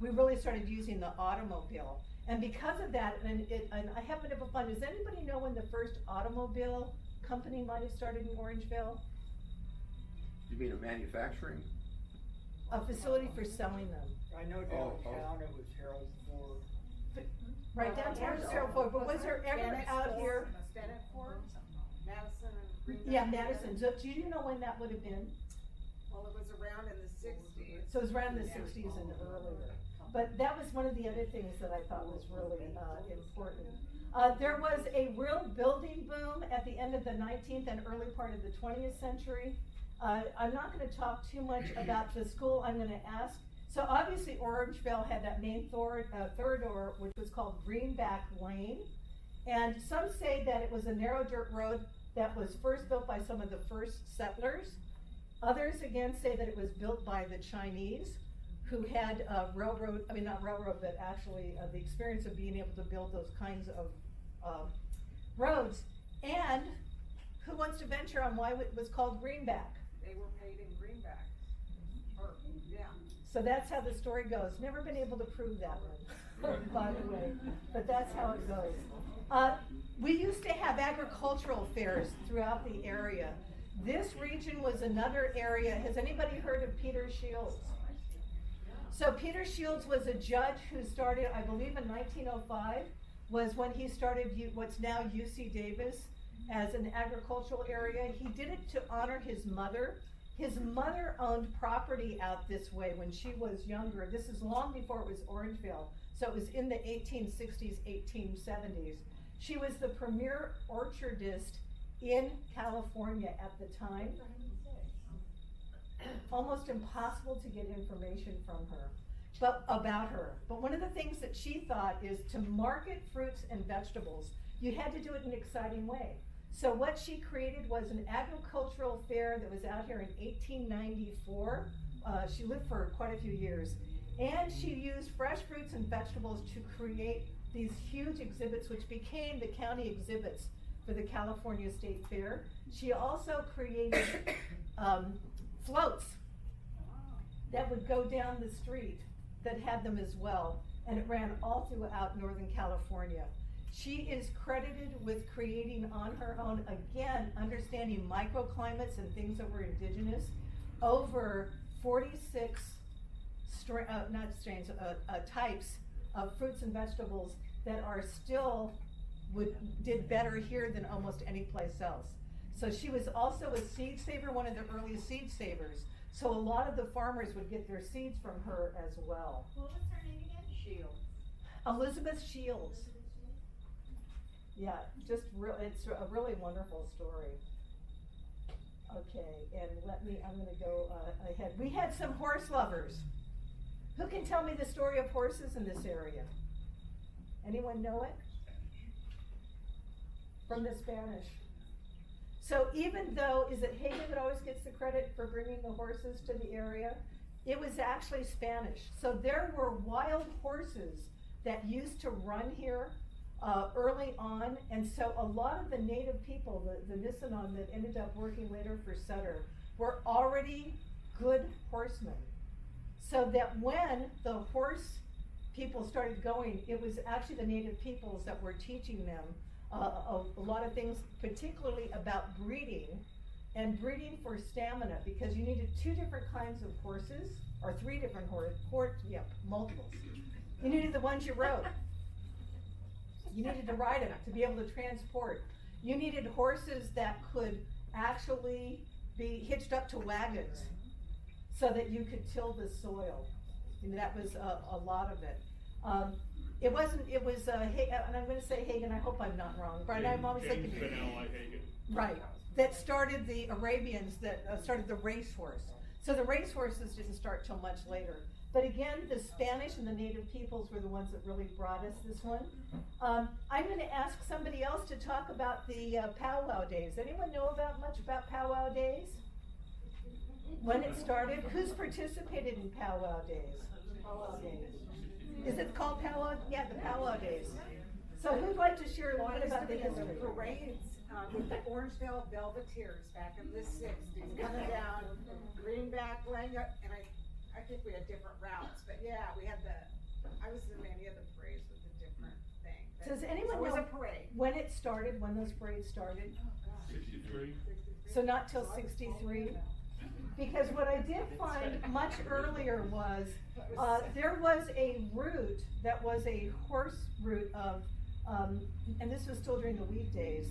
really started using the automobile. And because of that, and I happen to have fun, does anybody know when the first automobile company might have started in Orangevale? You mean a manufacturing? A facility for selling them. I know downtown it was Harold Ford. Right, downtown is Harold Ford, but was there ever out here? Bennett Ford, Madison and Greenback. Yeah, Madison. So do you know when that would have been? Well, it was around in the 60s. So it was around the 60s and earlier. But that was one of the other things that I thought was really important. There was a real building boom at the end of the 19th and early part of the 20th century. I'm not going to talk too much about the school. I'm going to ask. So obviously Orangevale had that main thoroughfare, which was called Greenback Lane. And some say that it was a narrow dirt road that was first built by some of the first settlers. Others again say that it was built by the Chinese, who had not railroad, but actually the experience of being able to build those kinds of roads. And who wants to venture on why it was called Greenback? They were paid in greenbacks. Yeah. So that's how the story goes. Never been able to prove that one, by the way, but that's how it goes. We used to have agricultural fairs throughout the area. This region was another area. Has anybody heard of Peter Shields? So Peter Shields was a judge who started, I believe in 1905, was when he started what's now UC Davis as an agricultural area. He did it to honor his mother. His mother owned property out this way when she was younger. This is long before it was Orangevale. So it was in the 1860s, 1870s. She was the premier orchardist in California at the time. Almost impossible to get information from her, but about her. But one of the things that she thought is to market fruits and vegetables, you had to do it in an exciting way. So what she created was an agricultural fair that was out here in 1894. She lived for quite a few years. And she used fresh fruits and vegetables to create these huge exhibits, which became the county exhibits for the California State Fair. She also created floats that would go down the street that had them as well. And it ran all throughout Northern California. She is credited with creating on her own, again, understanding microclimates and things that were indigenous, over 46 types of fruits and vegetables that are still did better here than almost any place else. So she was also a seed saver, one of the early seed savers. So a lot of the farmers would get their seeds from her as well. What was her name again? Shields. Elizabeth Shields. Yeah, it's a really wonderful story. Okay, and I'm gonna go ahead. We had some horse lovers. Who can tell me the story of horses in this area? Anyone know it? From the Spanish. So even though, is it Hagen that always gets the credit for bringing the horses to the area? It was actually Spanish. So there were wild horses that used to run here early on, and so a lot of the native people, the Nissen that ended up working later for Sutter, were already good horsemen. So that when the horse people started going, it was actually the native peoples that were teaching them a lot of things, particularly about breeding, and breeding for stamina, because you needed 2 different kinds of horses, or 3 different multiples. You needed the ones you rode. You needed to ride them to be able to transport. You needed horses that could actually be hitched up to wagons so that you could till the soil. And that was a lot of it. It was, and I'm going to say Hagen, I hope I'm not wrong, but I'm always thinking. Hagen. Right, that started the Arabians, that started the racehorse. So the racehorses didn't start till much later. But again, the Spanish and the native peoples were the ones that really brought us this one. I'm gonna ask somebody else to talk about the powwow days. Anyone know much about powwow days? When it started? Who's participated in powwow days? Powwow days. Is it called powwow? Yeah, the powwow days. So who'd like to share a little bit about the history? Parades with the Orangevale Velveteers back in the 60s, coming down Greenback, Langa, and I think we had different routes, but yeah, we had I was in many of the parades with the different things. Does anyone know a parade. When it started, when those parades started? 63. So not till 63? Because what I did find much earlier was, there was a route that was a horse route of, and this was still during the weekdays,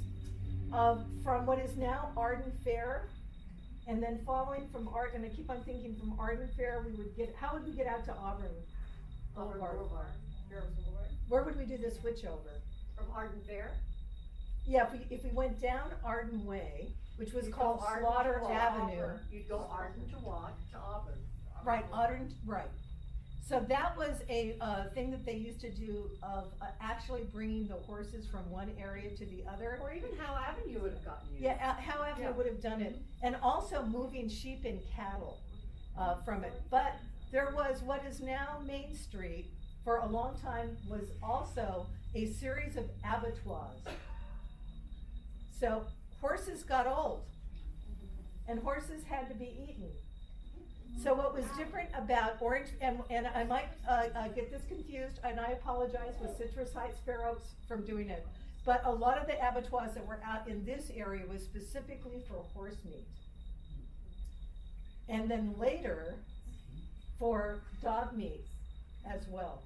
from what is now Arden Fair, and then following from and I keep on thinking from Arden Fair, how would we get out to Auburn? Boulevard. Where would we do the switch over? From Arden Fair? Yeah, if we went down Arden Way, which was called Slaughter Avenue. You'd go Arden to walk to Auburn. Right, Arden, right. So that was a thing that they used to do of actually bringing the horses from one area to the other. Or even Howe Avenue would have gotten used. Yeah, Howe Avenue would have done it. And also moving sheep and cattle from it. But there was what is now Main Street, for a long time, was also a series of abattoirs. So horses got old, and horses had to be eaten. So what was different about Orange, and I might get this confused, and I apologize with Citrus Heights, Fair Oaks from doing it, but a lot of the abattoirs that were out in this area was specifically for horse meat. And then later, for dog meat as well.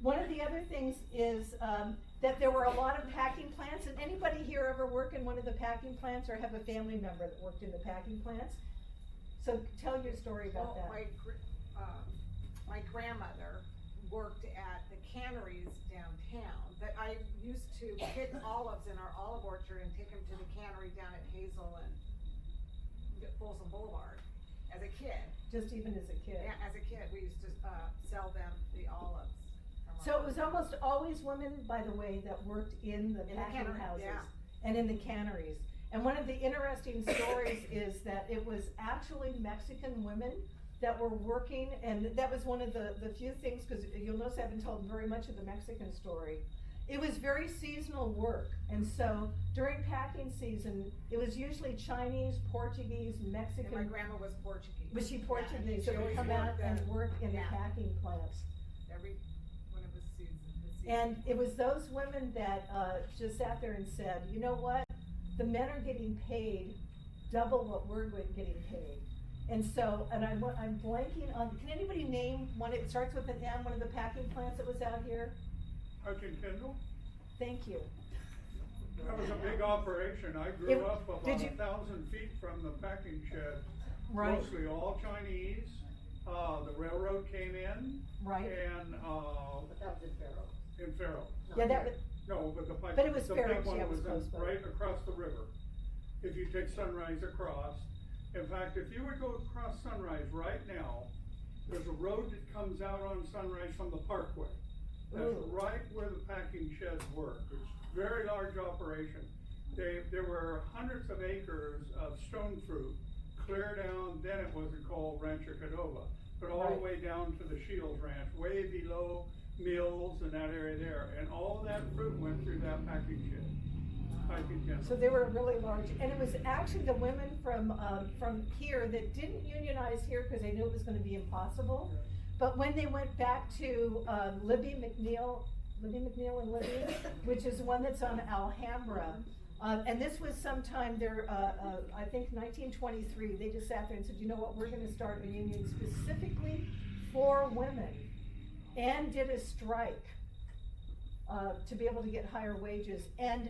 One of the other things is that there were a lot of packing plants, and anybody here ever work in one of the packing plants or have a family member that worked in the packing plants? So tell your story about that. My grandmother worked at the canneries downtown, but I used to pick olives in our olive orchard and take them to the cannery down at Hazel and Folsom Boulevard as a kid. Just even as a kid? Yeah, as a kid, we used to sell them the olives. So it was almost always women, by the way, that worked in the packing houses and in the canneries. And one of the interesting stories is that it was actually Mexican women that were working, and that was one of the few things, because you'll notice I haven't told very much of the Mexican story. It was very seasonal work, and so during packing season, it was usually Chinese, Portuguese, Mexican. And my grandma was Portuguese. Was she Portuguese? So they would come out and work in the packing plants. When it was season. And it was those women that just sat there and said, you know what? The men are getting paid double what we're getting paid. And so, and I'm blanking on, can anybody name one, it starts with an M, one of the packing plants that was out here? Hutchin Kendall? Thank you. That was a big operation. I grew up about 1,000 feet from the packing shed. Right. Mostly all Chinese. The railroad came in. Right. And, But that was in Fair Oaks. in Fair Oaks. Yeah, that was, No, but the pipe, But it was the Fair big Oaks, one yeah, it was was close by. right across the river. If you take Sunrise across, in fact, if you would go across Sunrise right now, there's a road that comes out on Sunrise from the Parkway. That's right where the packing sheds were. It's a very large operation. There were hundreds of acres of stone fruit clear down, then it wasn't called Rancho Cordova, but all the way down to the Shields Ranch, way below Mills and that area there. And all that fruit went through that packing shed. So they were really large, and it was actually the women from here that didn't unionize here because they knew it was going to be impossible. But when they went back to Libby McNeil and Libby, which is one that's on Alhambra, and this was sometime there, I think 1923. They just sat there and said, you know what, we're going to start a union specifically for women, and did a strike to be able to get higher wages. And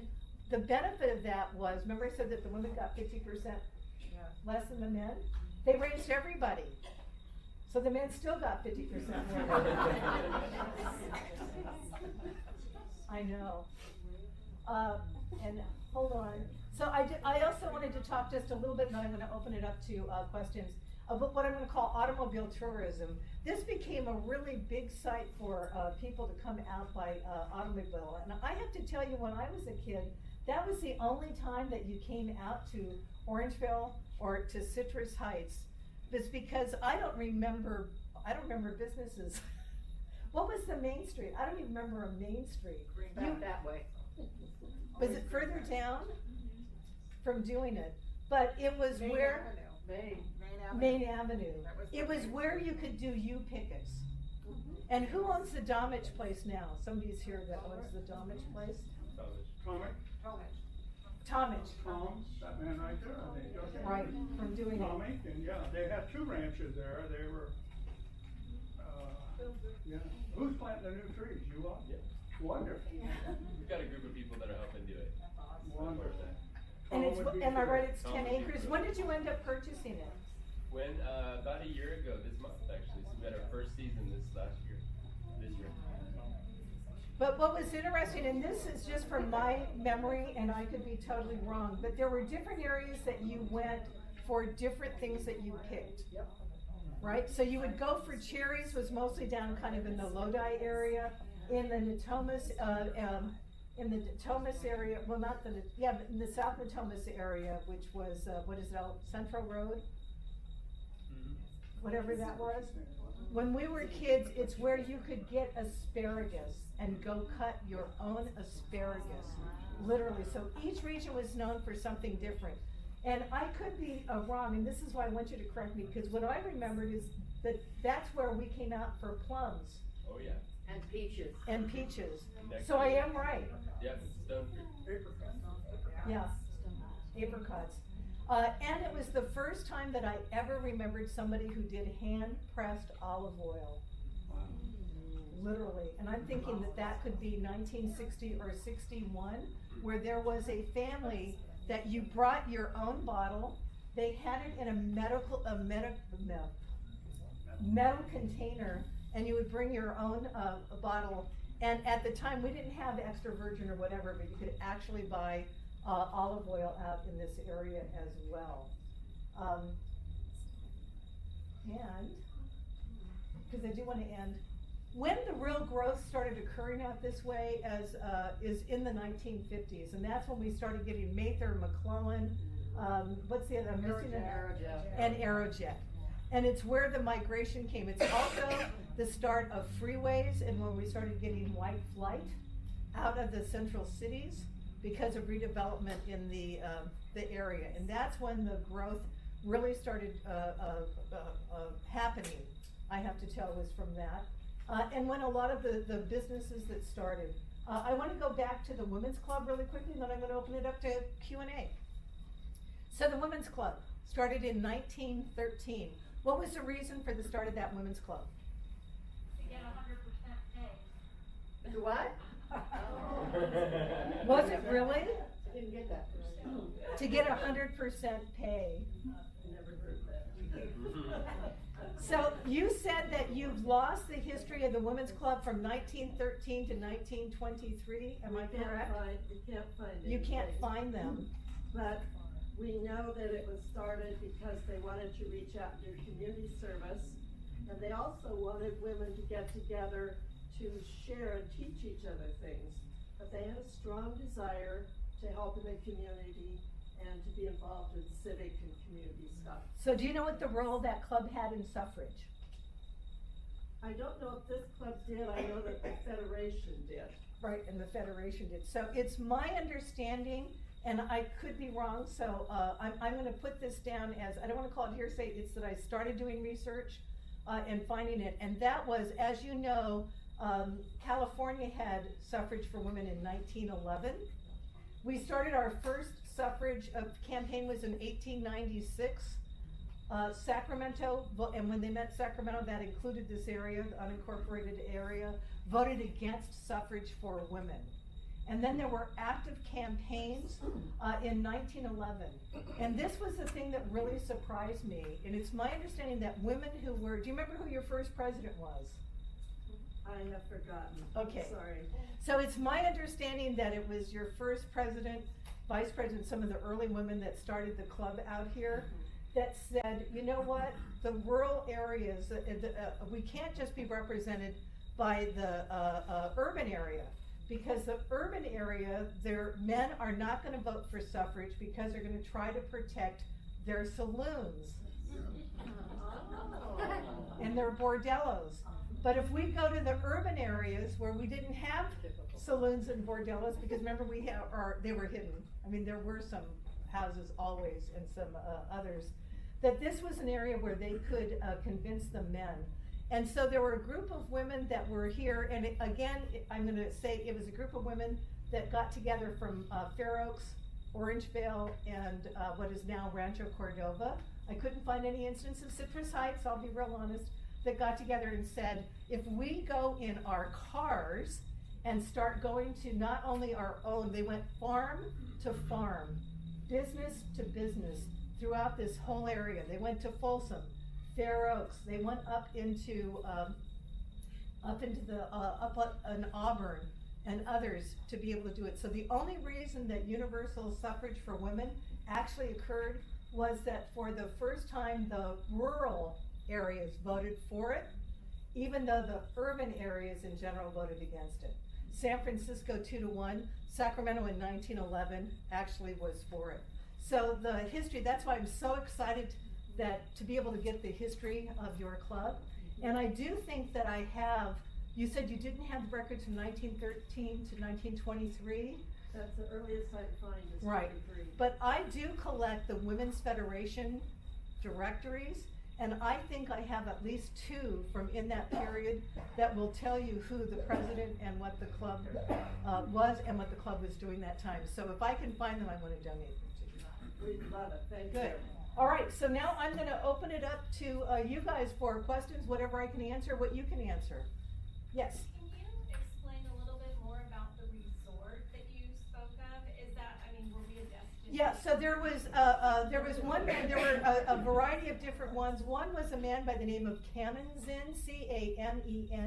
the benefit of that was, remember I said that the women got 50% less than the men? They raised everybody. So the men still got 50% more. I know. And hold on. So I also wanted to talk just a little bit, and then I'm going to open it up to questions. of what I'm gonna call automobile tourism. This became a really big site for people to come out by automobile. And I have to tell you, when I was a kid, that was the only time that you came out to Orangevale or to Citrus Heights. It's because I don't remember businesses. What was the main street? I don't even remember a main street. Back that way. Was it further down from doing it? But it was Main where, Avenue. Main Avenue. Main Avenue. That was It the was main where street. you could do U-pickets. And who owns the Domich place now? Somebody's here that owns the Domich place? Comic, Tomich. Tom, that man right there, I think. okay. Right, from doing it. Comic, and yeah, they had 2 ranches there, they were, yeah. Who's planting the new trees, you are? Yeah. Wonderful. We've got a group of people that are helping do it. Wonderful. And it's, Tom would be am I sure. right, it's Tom 10 would be acres? sure. When did you end up purchasing it? When, about a year ago this month, actually. So we had our first season this year. But what was interesting, and this is just from my memory, and I could be totally wrong, but there were different areas that you went for different things that you picked. Right? So you would go for cherries, was mostly down kind of in the Lodi area, in the Natomas, area, well, not the, yeah, but in the South Natomas area, which was, what is it, Central Road? Whatever that was. When we were kids, it's where you could get asparagus and go cut your own asparagus, literally. So each region was known for something different. And I could be wrong, and this is why I want you to correct me, because what I remembered is that that's where we came out for plums. Oh, yeah. And peaches. And peaches. Next So I year. am right. Yep, stone fruit. Yeah, apricots. And it was the first time that I ever remembered somebody who did hand-pressed olive oil. Literally. And I'm thinking that that could be 1960 or 61, where there was a family that you brought your own bottle. They had it in a metal container, and you would bring your own bottle. And at the time, we didn't have extra virgin or whatever, but you could actually buy olive oil out in this area as well. And, because I do want to end, when the real growth started occurring out this way is in the 1950s, and that's when we started getting Mather, McClellan, what's the other, I'm missing it? Aerojet. And Aerojet. And it's where the migration came. It's also the start of freeways, and when we started getting white flight out of the central cities because of redevelopment in the area. And that's when the growth really started happening, I have to tell, was from that. And when a lot of the businesses that started. I want to go back to the Women's Club really quickly, and then I'm going to open it up to Q&A. So the Women's Club started in 1913. What was the reason for the start of that Women's Club? To get 100% pay. To what? Was it really? Didn't get that. To get 100% pay. Never heard that. So you said that you've lost the history of the Women's Club from 1913 to 1923, am I correct? We can't find it. You can't find them. But we know that it was started because they wanted to reach out and do community service. And they also wanted women to get together to share and teach each other things. But they had a strong desire to help in the community and to be involved in civic and community stuff. So do you know what the role that club had in suffrage? I don't know if this club did, I know that the Federation did. Right, and the Federation did. So it's my understanding, and I could be wrong, so I'm gonna put this down as, I don't wanna call it hearsay, it's that I started doing research and finding it. And that was, as you know, California had suffrage for women in 1911. We started our first suffrage campaign was in 1896. Sacramento, and when they meant Sacramento, that included this area, the unincorporated area, voted against suffrage for women. And then there were active campaigns in 1911. And this was the thing that really surprised me. And it's my understanding that women who were, do you remember who your first president was? I have forgotten. Okay. Sorry. So it's my understanding that it was your first president, vice president, some of the early women that started the club out here, that said, you know what, the rural areas, we can't just be represented by the urban area, because the urban area, their men are not going to vote for suffrage because they're going to try to protect their saloons and their bordellos. But if we go to the urban areas where we didn't have saloons and bordellos, because remember they were hidden. I mean, there were some houses always and some others, that this was an area where they could convince the men. And so there were a group of women that were here, and again, I'm going to say it was a group of women that got together from Fair Oaks, Orangevale, and what is now Rancho Cordova. I couldn't find any instance of Citrus Heights, I'll be real honest, that got together and said, if we go in our cars and start going to not only our own, they went farm to farm, business to business throughout this whole area. They went to Folsom, Fair Oaks, they went up into in Auburn and others to be able to do it. So the only reason that universal suffrage for women actually occurred was that for the first time the rural areas voted for it, even though the urban areas in general voted against it. San Francisco 2-1, Sacramento in 1911 actually was for it. So the history, that's why I'm so excited to be able to get the history of your club. And I do think that I have, you said you didn't have the records from 1913 to 1923? That's the earliest I find is Right, 23. but I do collect the Women's Federation directories, and I think I have at least 2 from in that period that will tell you who the president and what the club was and what the club was doing that time. So if I can find them, I want to donate them to you. We love it, thank Good. you. All right, so now I'm going to open it up to you guys for questions, whatever I can answer, what you can answer. Yes? Can you explain a little bit more about the resort that you spoke of? Is that, I mean, were we a destination? Yeah, so there was one man, there were a variety of different ones. One was a man by the name of Camenzind, C-A-M-E-N-Z-I-N-D.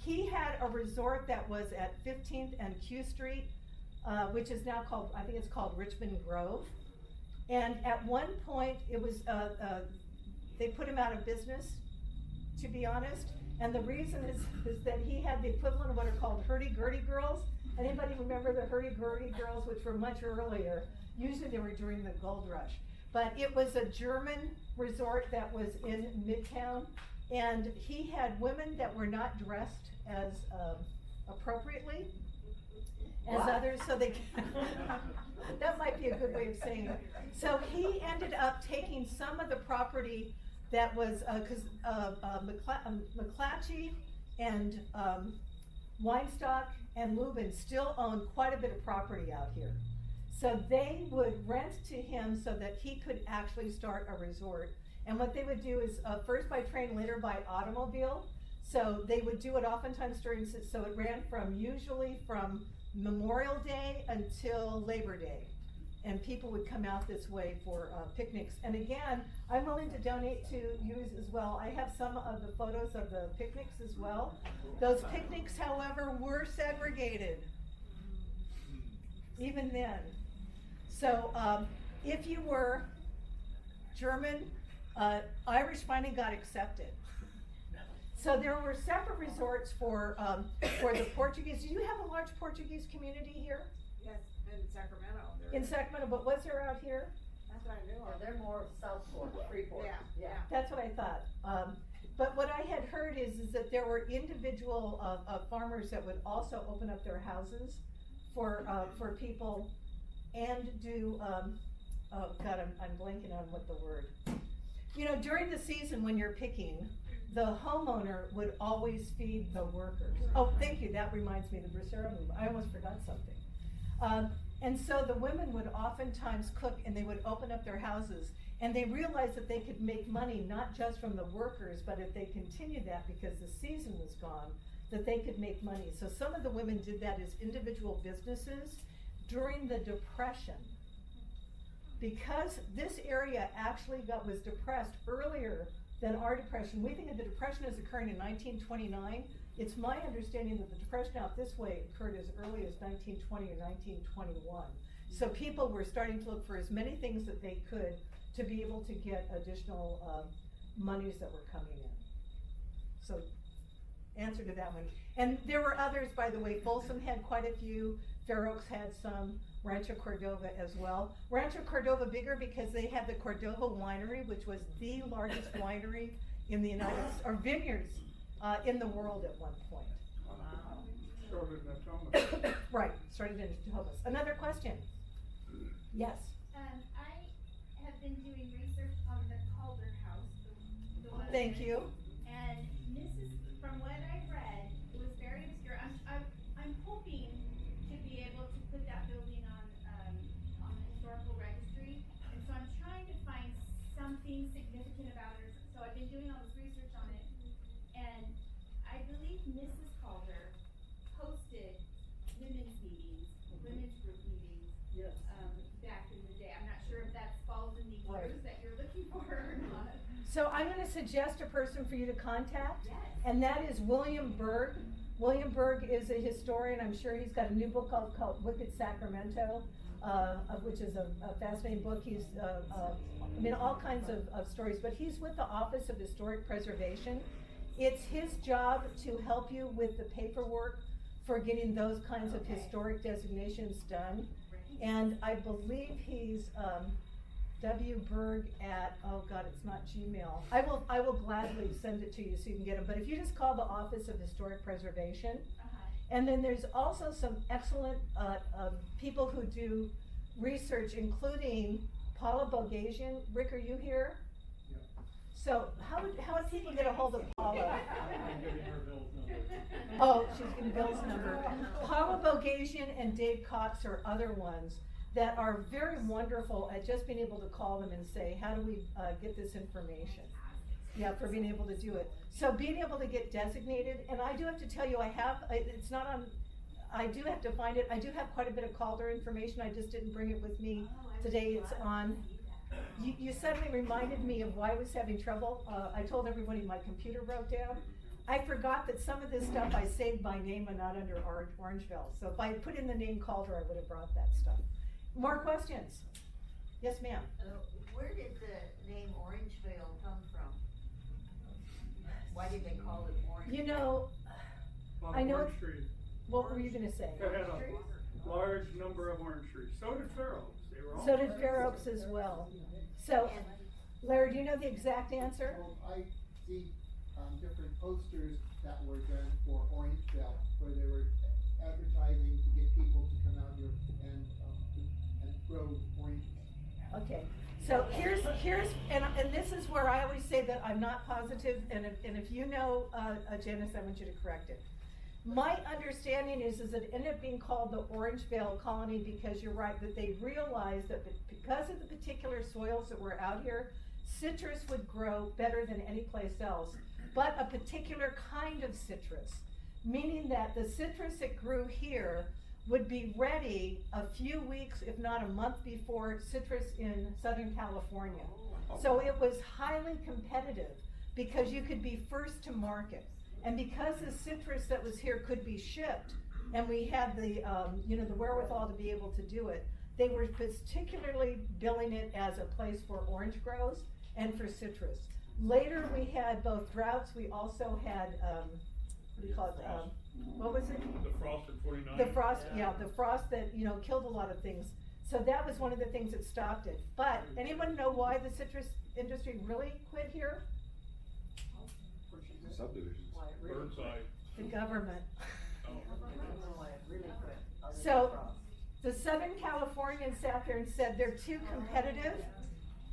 He had a resort that was at 15th and Q Street, which is now called, I think it's called Richmond Grove. And at one point, it was, they put him out of business, to be honest. And the reason is that he had the equivalent of what are called hurdy-gurdy girls. Anybody remember the hurdy-gurdy girls, which were much earlier? Usually they were during the gold rush. But it was a German resort that was in Midtown. And he had women that were not dressed as appropriately as others, so they, that might be a good way of saying it. So he ended up taking some of the property that was, because McClatchy and Weinstock and Lubin still own quite a bit of property out here. So they would rent to him so that he could actually start a resort. And what they would do is first by train, later by automobile. So they would do it oftentimes during, so it ran usually from Memorial Day until Labor Day. And people would come out this way for picnics. And again, I'm willing to donate to you as well. I have some of the photos of the picnics as well. Those picnics, however, were segregated, even then. So if you were German, Irish finally got accepted. So there were separate resorts for the Portuguese. Do you have a large Portuguese community here? Yes, in Sacramento. In Sacramento, but was there out here? That's what I knew of. They're more Southport, Freeport. Yeah. That's what I thought. But what I had heard is that there were individual farmers that would also open up their houses for people and do, oh God, I'm blanking on what the word. You know, during the season when you're picking, the homeowner would always feed the workers. Oh, thank you, that reminds me of the Bracero move. I almost forgot something. And so the women would oftentimes cook and they would open up their houses, and they realized that they could make money not just from the workers, but if they continued that because the season was gone, that they could make money. So some of the women did that as individual businesses during the Depression. Because this area actually was depressed earlier than our Depression. We think of the Depression as occurring in 1929. It's my understanding that the Depression out this way occurred as early as 1920 or 1921. So people were starting to look for as many things that they could to be able to get additional monies that were coming in. So, answer to that one. And there were others, by the way. Folsom had quite a few. Fair Oaks had some. Rancho Cordova as well. Rancho Cordova bigger because they had the Cordova winery, which was the largest winery in the or vineyards in the world at one point. Wow. Started in Natoma. Right, started in Natomas. Another question? Yes. I have been doing research on the Calder House. The one Thank you. And this is, from what I read, it was very obscure. I'm hoping to be able to put that building on the historical registry. And so I'm trying to find something significant about it. So I've been doing all this research on it. And I believe Mrs. Calder hosted women's meetings, women's group meetings. Yes. Back in the day. I'm not sure if that falls in the years that you're looking for or not. So I'm going to suggest a person for you to contact, Yes. and that is William Berg. William Berg is a historian. I'm sure he's got a new book called Wicked Sacramento, which is a fascinating book. He's, all kinds of stories, but he's with the Office of Historic Preservation. It's his job to help you with the paperwork for getting those kinds of historic designations done. And I believe he's W. Berg at, oh God, it's not Gmail. I will gladly send it to you so you can get it. But if you just call the Office of Historic Preservation, and then there's also some excellent people who do research, including Paula Bogasian. Rick, are you here? Yeah. So how would people get a hold of Paula? I'm giving her Bill's number. Oh, she's getting Bill's number. Paula Bogasian and Dave Cox are other ones that are very wonderful at just being able to call them and say, how do we get this information? Yeah, for being able to do it. So being able to get designated, and I do have to tell you, it's not on, I do have to find it. I do have quite a bit of Calder information. I just didn't bring it with me today. It's on. You suddenly reminded me of why I was having trouble. I told everybody my computer broke down. I forgot that some of this stuff I saved by name and not under Orangevale. So if I had put in the name Calder, I would have brought that stuff. More questions? Yes, ma'am. Where did the name Orangevale come from? Why did they call it Orangevale? You know, On I know. Orange Street. What were you going to say? It had a large number of orange trees. So did Fair Oaks. They were all So did Fair Oaks as well. So, Larry, do you know the exact answer? Well, I see different posters that were done for Orangevale, where they were advertising to get people to come out here and grow oranges. Okay, so here's and this is where I always say that I'm not positive, and if you know, Janice, I want you to correct it. My understanding is that it ended up being called the Orangevale Colony because you're right, that they realized that because of the particular soils that were out here, citrus would grow better than any place else, but a particular kind of citrus, meaning that the citrus that grew here would be ready a few weeks, if not a month before citrus in Southern California. So it was highly competitive because you could be first to market. And because the citrus that was here could be shipped, and we had the the wherewithal to be able to do it, they were particularly billing it as a place for orange grows and for citrus. Later we had both droughts. We also had what do you call it? What was it? The frost in 49. The frost, the frost that killed a lot of things. So that was one of the things that stopped it. But anyone know why the citrus industry really quit here? Subdivisions. Burnside. The government. Oh. So the Southern Californians sat there and said they're too competitive.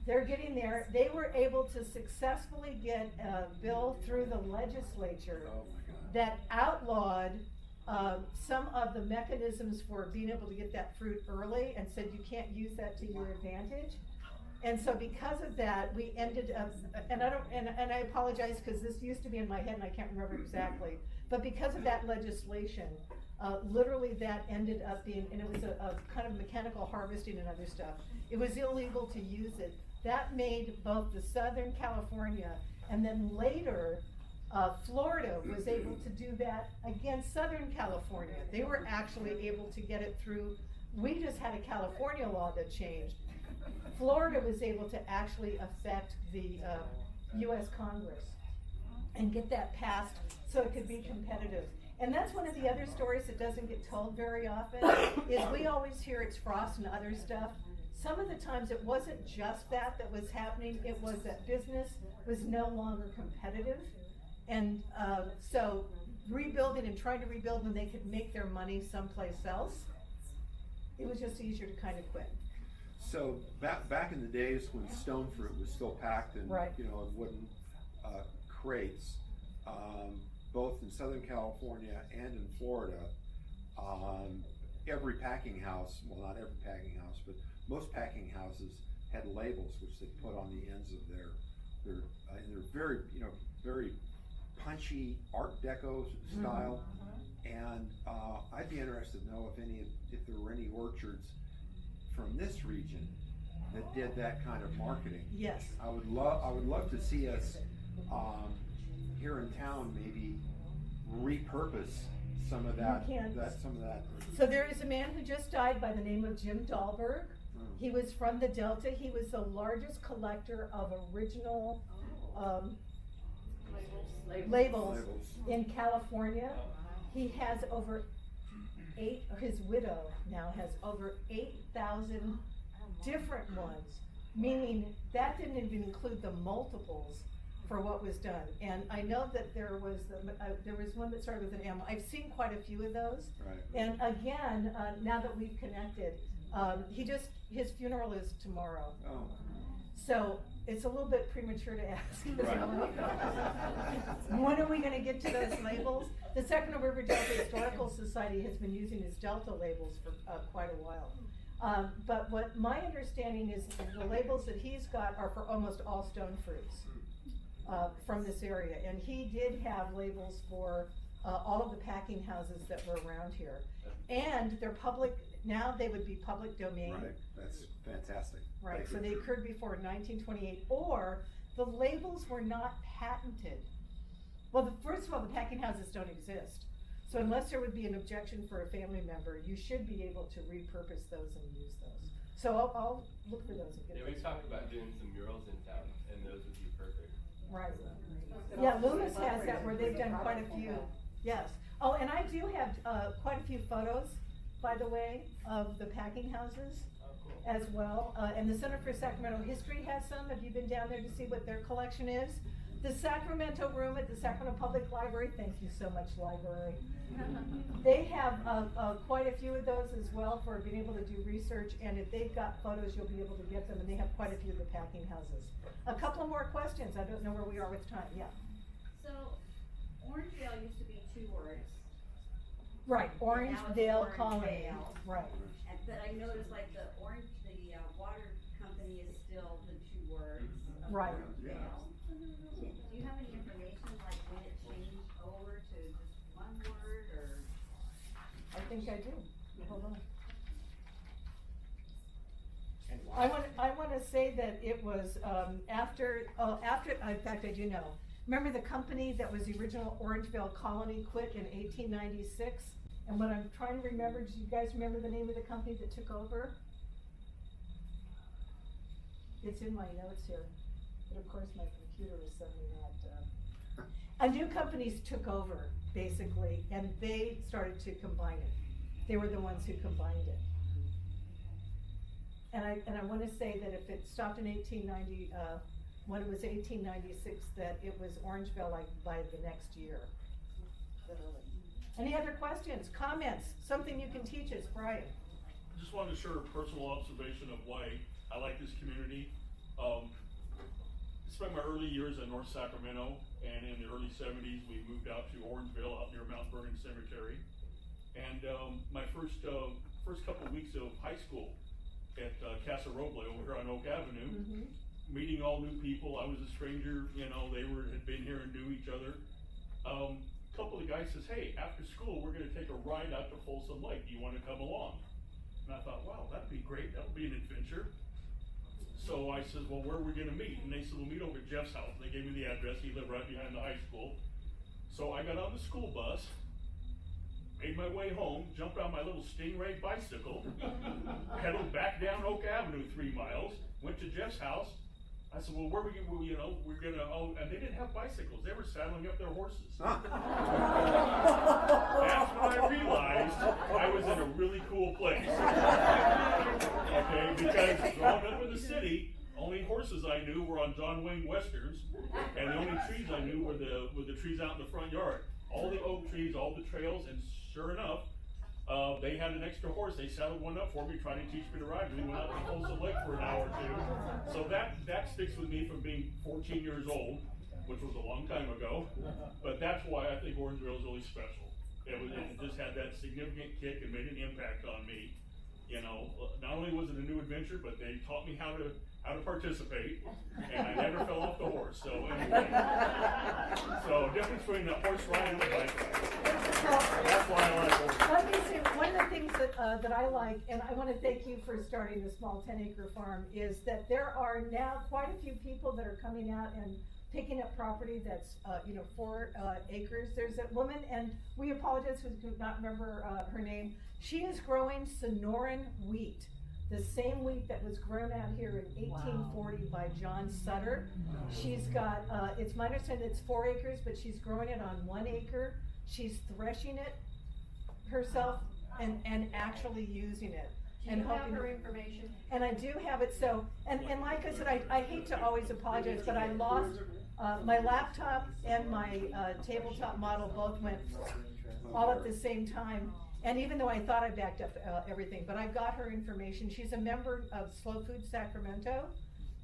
They're getting there. They were able to successfully get a bill through the legislature that outlawed some of the mechanisms for being able to get that fruit early, and said you can't use that to your advantage. And so because of that, we ended up, and I apologize because this used to be in my head and I can't remember exactly, but because of that legislation, literally that ended up being, and it was a kind of mechanical harvesting and other stuff. It was illegal to use it. That made both the Southern California and then later Florida was able to do that against Southern California. They were actually able to get it through. We just had a California law that changed. Florida was able to actually affect the US Congress and get that passed so it could be competitive. And that's one of the other stories that doesn't get told very often, is we always hear it's frost and other stuff. Some of the times it wasn't just that was happening, it was that business was no longer competitive. And so rebuilding and trying to rebuild when they could make their money someplace else, it was just easier to kind of quit. So back in the days when stone fruit was still packed in, right, in wooden crates, both in Southern California and in Florida, every packing house, well, not every packing house, but most packing houses had labels which they put on the ends of their very, very punchy Art Deco style. And I'd be interested to know if there were any orchards from this region that did that kind of marketing. Yes. I would love to see us here in town maybe repurpose some of that. So there is a man who just died by the name of Jim Dahlberg. He was from the Delta. He was the largest collector of original labels in California. He has his widow now has over 8,000 different ones, meaning that didn't even include the multiples for what was done. And I know that there was one that started with an M. I've seen quite a few of those. Right. And again, now that we've connected, his funeral is tomorrow. Oh. So it's a little bit premature to ask. Right. When are we going to get to those labels? The Sacramento River Delta Historical Society has been using his Delta labels for quite a while. But what my understanding is, the labels that he's got are for almost all stone fruits from this area. And he did have labels for all of the packing houses that were around here. And they're public, now they would be public domain. Right, that's fantastic. Right, so they occurred before 1928, or the labels were not patented. Well, first of all, the packing houses don't exist. So unless there would be an objection for a family member, you should be able to repurpose those and use those. So I'll look for those and get those. We talked about doing some murals in town, and those would be perfect. Right. Yeah, Loomis has that where they've done quite a few. Yes. Oh, and I do have quite a few photos, by the way, of the packing houses as well. And the Center for Sacramento History has some. Have you been down there to see what their collection is? The Sacramento room at the Sacramento Public Library, thank you so much, library. They have quite a few of those as well for being able to do research, and if they've got photos, you'll be able to get them, and they have quite a few of the packing houses. A couple more questions. I don't know where we are with time. Yeah. So, Orangevale used to be 2 words. Right, Orangevale Colony. Right. But I noticed like the water company is still the 2 words. Right. Orangevale. Do you have any information like when it changed over to just 1 word, or? I think I do. Hold on. I want to say that it was after, in fact I do know. Remember the company that was the original Orangevale Colony quit in 1896? And what I'm trying to remember, do you guys remember the name of the company that took over? It's in my notes here, but of course my computer is suddenly not. A new company took over, basically, and they started to combine it. They were the ones who combined it. And I want to say that if it stopped in 1890, when it was 1896, that it was Orangevale like by the next year, literally. Any other questions, comments, something you can teach us, Brian? I just wanted to share a personal observation of why I like this community. I spent my early years in North Sacramento, and in the early 70s we moved out to Orangevale out near Mount Vernon Cemetery. And my first couple of weeks of high school at Casa Roble over here on Oak Avenue, meeting all new people. I was a stranger, they had been here and knew each other. A couple of the guys says, hey, after school we're going to take a ride out to Folsom Lake. Do you want to come along? And I thought, wow, that'd be great. That'll be an adventure. So I said, well, where are we going to meet? And they said, we'll meet over at Jeff's house. They gave me the address. He lived right behind the high school. So I got on the school bus, made my way home, jumped on my little Stingray bicycle, pedaled back down Oak Avenue 3 miles, went to Jeff's house. I said, well, where were you, we're gonna, and they didn't have bicycles, they were saddling up their horses. That's when I realized I was in a really cool place. Okay, because growing up in the city, only horses I knew were on John Wayne Westerns, and the only trees I knew were the trees out in the front yard. All the oak trees, all the trails, and sure enough, they had an extra horse. They saddled one up for me, trying to teach me to ride. We went out to Folsom Lake for an hour or two. So that sticks with me from being 14 years old, which was a long time ago. But that's why I think Orangevale is really special. It just had that significant kick and made an impact on me. Not only was it a new adventure, but they taught me how to participate, and I never fell off the horse. So anyway, so difference between the horse ride and the bike ride. That's why I like Orangevale. Let me say, one of the things that I like, and I want to thank you for starting the small 10-acre farm, is that there are now quite a few people that are coming out and picking up property that's 4 acres. There's a woman, and we apologize who could not remember her name. She is growing Sonoran wheat, the same wheat that was grown out here in 1840 by John Sutter. She's got, it's my understanding it's 4 acres, but she's growing it on 1 acre. She's threshing it herself and actually using it. Do you have her information? And I do have it, so, and like I said, I hate to always apologize, but I lost my laptop and my tabletop model both went all at the same time. And even though I thought I backed up everything, but I got her information. She's a member of Slow Food Sacramento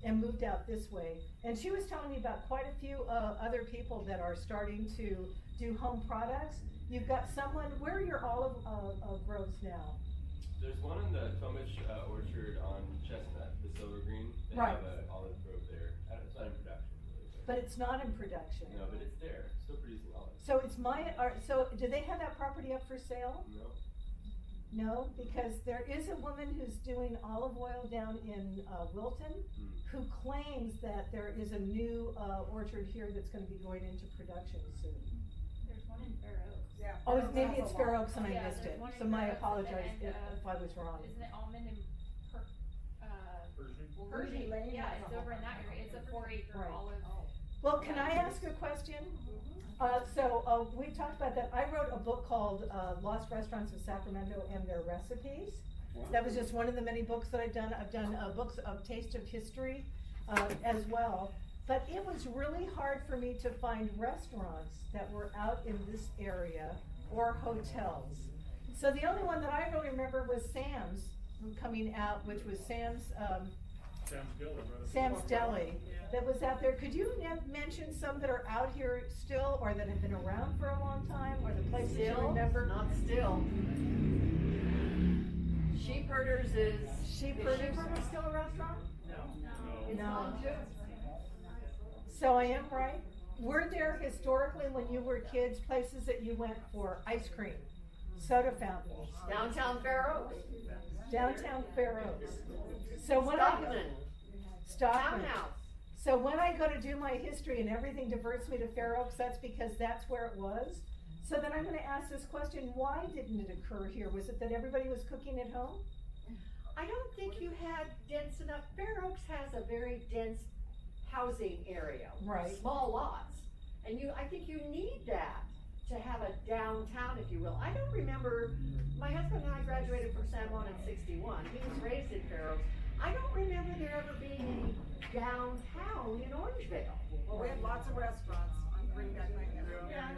and moved out this way. And she was telling me about quite a few other people that are starting to do home products. You've got someone, where are your olive groves now? There's one in the Tomish orchard on Chestnut, the Silver Green. They Right. have an olive grove there. It's not in production, really. But it's not in production. No, but it's there. Still producing olives. So it's so do they have that property up for sale? No. No, because there is a woman who's doing olive oil down in Wilton, who claims that there is a new orchard here that's gonna be going into production soon. There's one in Fair Oaks. Yeah. Oh, maybe it's Fair Oaks and I Yeah, missed there's it, one in so my Fair Oaks apologize and, if I was wrong. Isn't it Almond and Pershing? Pershing? Yeah, it's over in that area. It's a 4-acre Right. olive. Well, can I ask a question? We talked about that. I wrote a book called Lost Restaurants of Sacramento and Their Recipes. That was just one of the many books that I've done. I've done books of Taste of History as well. But it was really hard for me to find restaurants that were out in this area or hotels. So the only one that I really remember was Sam's coming out, which was Sam's Deli that was out there. Could you mention some that are out here still, or that have been around for a long time, or the places you remember? Not still. Sheepherders is. Sheepherders still a restaurant? No. So I am right. Were there historically, when you were kids, places that you went for ice cream, soda fountains? Downtown Fair Oaks. Downtown Fair Oaks. So when Stockman. Townhouse. So when I go to do my history and everything diverts me to Fair Oaks, that's because that's where it was. So then I'm gonna ask this question, why didn't it occur here? Was it that everybody was cooking at home? I don't think you had dense enough. Fair Oaks has a very dense housing area. Right. Small lots. And I think you need that to have a downtown, if you will. I don't remember, my husband and I graduated from San Juan in '61. He was raised in Fair Oaks. I don't remember there ever being any downtown in Orangevale. Well, we had lots of restaurants on Greenback Lane.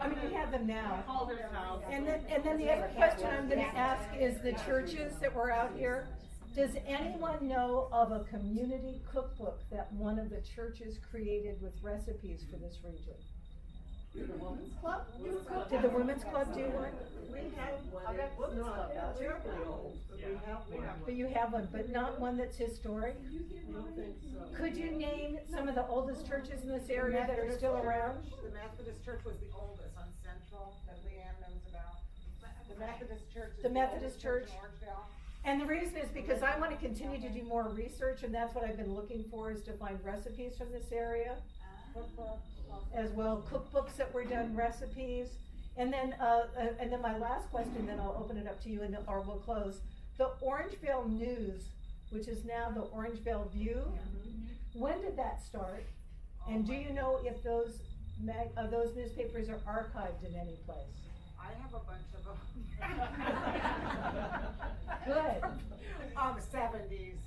I mean, you have them now. Calder's house. And then the other question I'm gonna ask is the churches that were out here. Does anyone know of a community cookbook that one of the churches created with recipes for this region? The Women's Club? Did the Women's Club do one? We have one. I bet Women's Club does. Terribly old, but we have one. But you have one, but not one that's historic? I don't think so. Could you name some of the oldest churches in this area that are still around? The Methodist Church was the oldest on Central that Leanne knows about. The Methodist Church is The Methodist oldest Church. in Orangevale. And the reason is because I want to continue to do more research, and that's what I've been looking for, is to find recipes from this area. As well, cookbooks that were done, recipes. And then my last question, then I'll open it up to you, or we'll close. The Orangevale News, which is now the Orangevale View. When did that start? And do you know if those newspapers are archived in any place? I have a bunch of them. Good. 70s.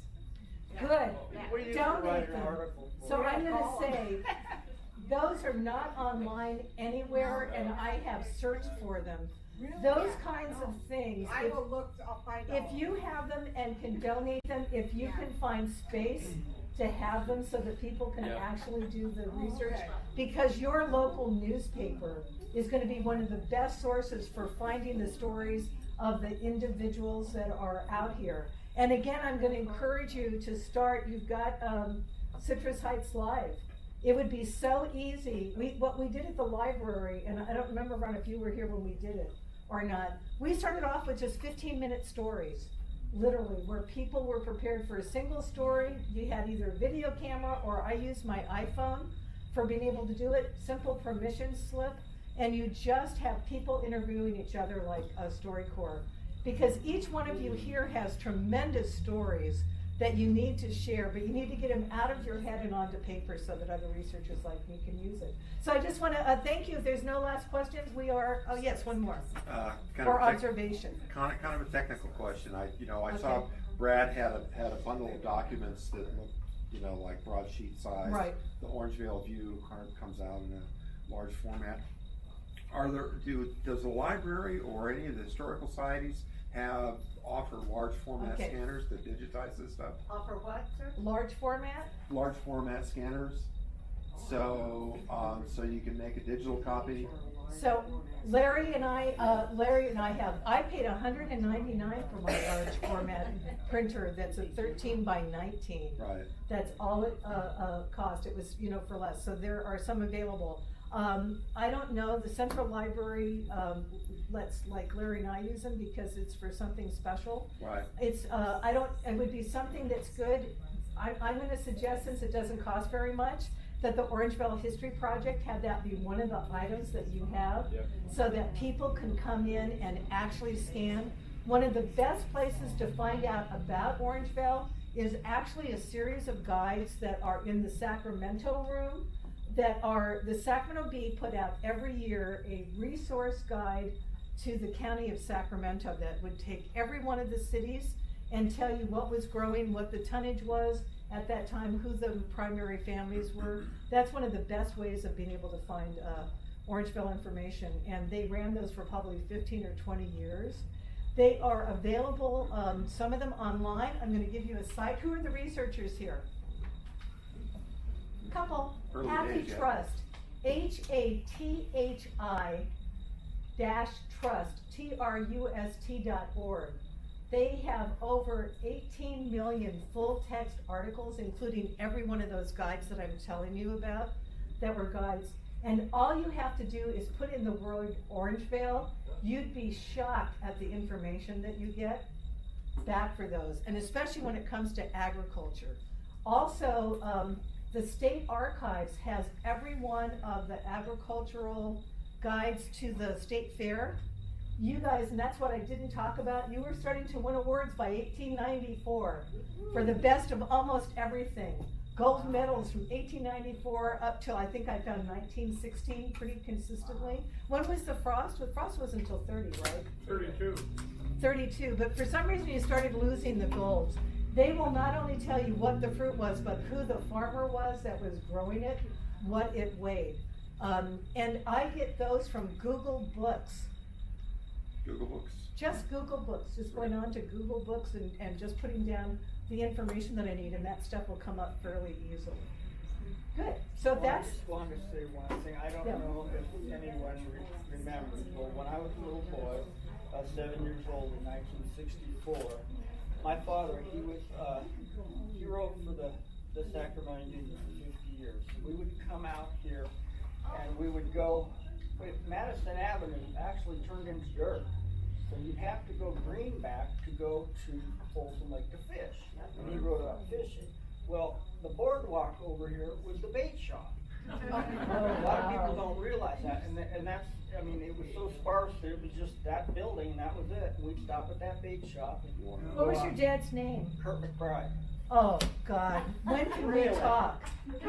Good. We used to Donate write an them. article for So it. I'm gonna say, those are not online anywhere, and I have searched for them. Those kinds of things. I will look, I'll find out. If you have them and can donate them, if you can find space to have them so that people can actually do the research, because your local newspaper is gonna be one of the best sources for finding the stories of the individuals that are out here. And again, I'm gonna encourage you to start, you've got Citrus Heights Live. It would be so easy. What we did at the library, and I don't remember, Ron, if you were here when we did it or not, we started off with just 15-minute stories, literally, where people were prepared for a single story. You had either a video camera, or I used my iPhone for being able to do it, simple permission slip, and you just have people interviewing each other like a StoryCorps. Because each one of you here has tremendous stories that you need to share, but you need to get them out of your head and onto paper so that other researchers like me can use it. So I just want to thank you. If there's no last questions, we are, oh yes, one more. Or observation. Kind of a technical question. I saw Brad had a bundle of documents that looked, like broadsheet size. Right. The Orangevale View comes out in a large format. Does the library or any of the historical societies offer large format scanners that digitize this stuff? Offer what, sir? Large format? Large format scanners. So you can make a digital copy. So Larry and I have, I paid $199 for my large format printer that's a 13 by 19. Right. That's all it cost. It was, for less. So there are some available. I don't know, the Central Library, like Larry and I use them because it's for something special. Right. It would be something that's good. I'm gonna suggest, since it doesn't cost very much, that the Orangevale History Project have that be one of the items that you have, so that people can come in and actually scan. One of the best places to find out about Orangevale is actually a series of guides that are in the Sacramento room, the Sacramento Bee put out every year a resource guide to the county of Sacramento that would take every one of the cities and tell you what was growing, what the tonnage was at that time, who the primary families were. That's one of the best ways of being able to find Orangevale information, and they ran those for probably 15 or 20 years. They are available, some of them online. I'm going to give you a site. Who are the researchers here? Couple. Early Happy days, Trust. HATHI-trust, TRUST.org. They have over 18 million full text articles, including every one of those guides that I'm telling you about, that were guides. And all you have to do is put in the word Orangevale. You'd be shocked at the information that you get back for those, and especially when it comes to agriculture. Also, the state archives has every one of the agricultural guides to the state fair. You guys, and that's what I didn't talk about, you were starting to win awards by 1894 for the best of almost everything. Gold medals from 1894 up till I think I found 1916 pretty consistently. When was the frost? The frost was until 30, right? 32. 32, but for some reason you started losing the golds. They will not only tell you what the fruit was, but who the farmer was that was growing it, what it weighed. And I get those from Google Books. Google Books. Just Google Books, just going on to Google Books and just putting down the information that I need, and that stuff will come up fairly easily. Good, so that's. I just wanted to say one thing. I don't know if anyone remembers, but when I was a little boy, 7 years old in 1964, my father, he wrote for the Sacramento Union for 50 years. We would come out here and we would go, Madison Avenue actually turned into dirt. So you'd have to go greenback to go to Folsom Lake to fish. And he wrote about fishing. Well, the boardwalk over here was the bait shop. A lot of people don't realize that, and that's, I mean, it was so sparse, it was just that building, and that was it. We'd stop at that bait shop. What was your dad's name? Kurt McBride. Oh, God. When can we talk? He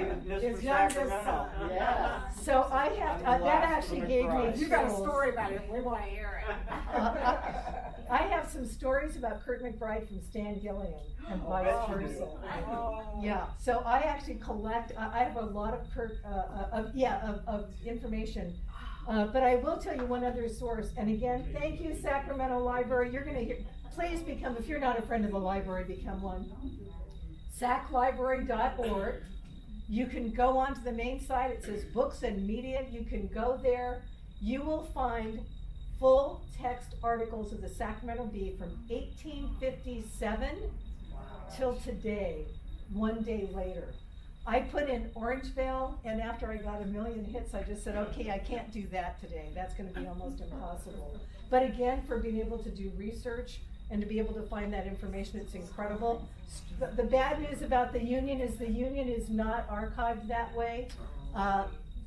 was Mr. Sacramento. Yeah. So I have, that actually gave me. You got a story about it, we wanna hear it. I have some stories about Kurt McBride from Stan Gilliam and vice versa. Yeah, so I actually collect, I have a lot of Kurt, of information. But I will tell you one other source, and again, thank you, Sacramento Library. You're gonna hear, please become, if you're not a friend of the library, become one. saclibrary.org. You can go onto the main site, it says books and media. You can go there. You will find full text articles of the Sacramento Bee from 1857 till today, one day later. I put in Orangevale, and after I got 1 million hits, I just said, okay, I can't do that today. That's gonna be almost impossible. But again, for being able to do research and to be able to find that information, it's incredible. The bad news about the Union is not archived that way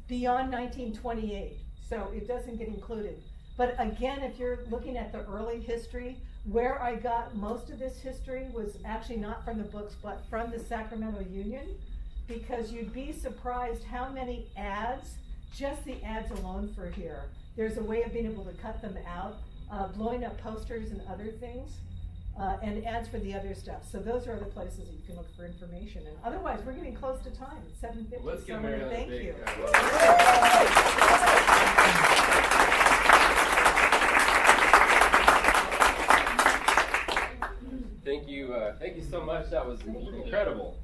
beyond 1928, so it doesn't get included. But again, if you're looking at the early history, where I got most of this history was actually not from the books, but from the Sacramento Union, because you'd be surprised how many ads, just the ads alone for here. There's a way of being able to cut them out, blowing up posters and other things, and ads for the other stuff. So those are other places that you can look for information. And otherwise, we're getting close to time. It's 7:50. Let's give so Maryellen thank a big you. Thank you so much. That was incredible.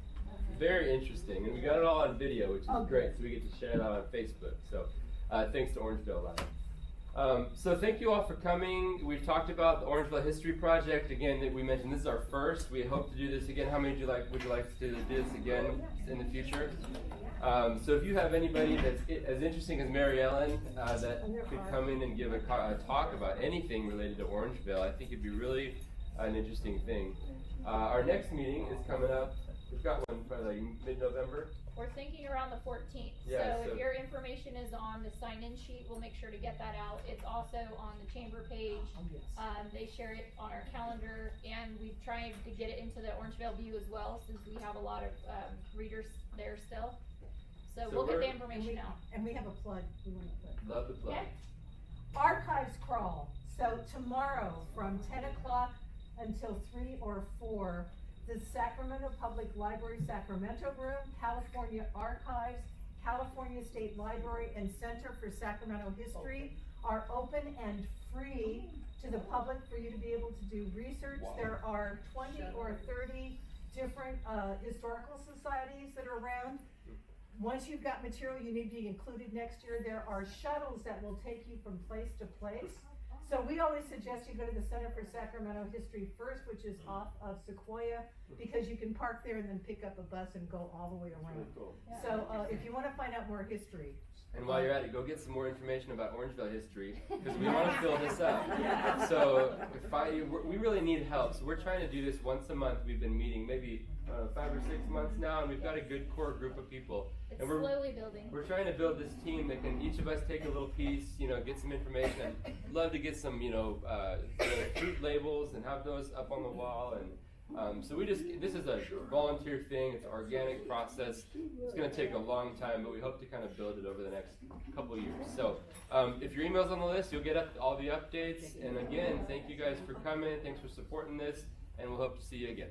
Very interesting. And we got it all on video, which is great. So we get to share it out on Facebook. So thanks to Orangevale Live. So thank you all for coming. We've talked about the Orangevale History Project. Again, that we mentioned this is our first. We hope to do this again. How many would you like to do this again in the future? So if you have anybody that's as interesting as Maryellen that could come in and give a talk about anything related to Orangevale, I think it'd be really an interesting thing. Our next meeting is coming up. We've got one probably like mid-November. We're thinking around the 14th. Yeah, so if your information is on the sign-in sheet, we'll make sure to get that out. It's also on the chamber page. They share it on our calendar, and we've tried to get it into the Orangevale View as well, since we have a lot of readers there still. So we'll get the information out. And we have a plug. We want to plug. Love the plug. Okay. Archives crawl. So tomorrow from 10 o'clock until 3 or 4, the Sacramento Public Library Sacramento Room, California Archives, California State Library, and Center for Sacramento History are open and free to the public for you to be able to do research. Wow. There are 20 or 30 different historical societies that are around. Once you've got material you need to be included next year, there are shuttles that will take you from place to place. So we always suggest you go to the Center for Sacramento History first, which is off of Sequoia, because you can park there and then pick up a bus and go all the way around. Really cool. So if you want to find out more history. And while you're at it, go get some more information about Orangevale history, because we want to fill this up. So we really need help. So we're trying to do this once a month. We've been meeting maybe 5 or 6 months now, and we've got a good core group of people. It's and we're slowly building. We're trying to build this team that can each of us take a little piece, get some information. I'd love to get some, fruit labels and have those up on the wall. And so this is a volunteer thing. It's an organic process. It's going to take a long time, but we hope to kind of build it over the next couple of years. So if your email's on the list, you'll get all the updates. And again, thank you guys for coming. Thanks for supporting this, and we'll hope to see you again.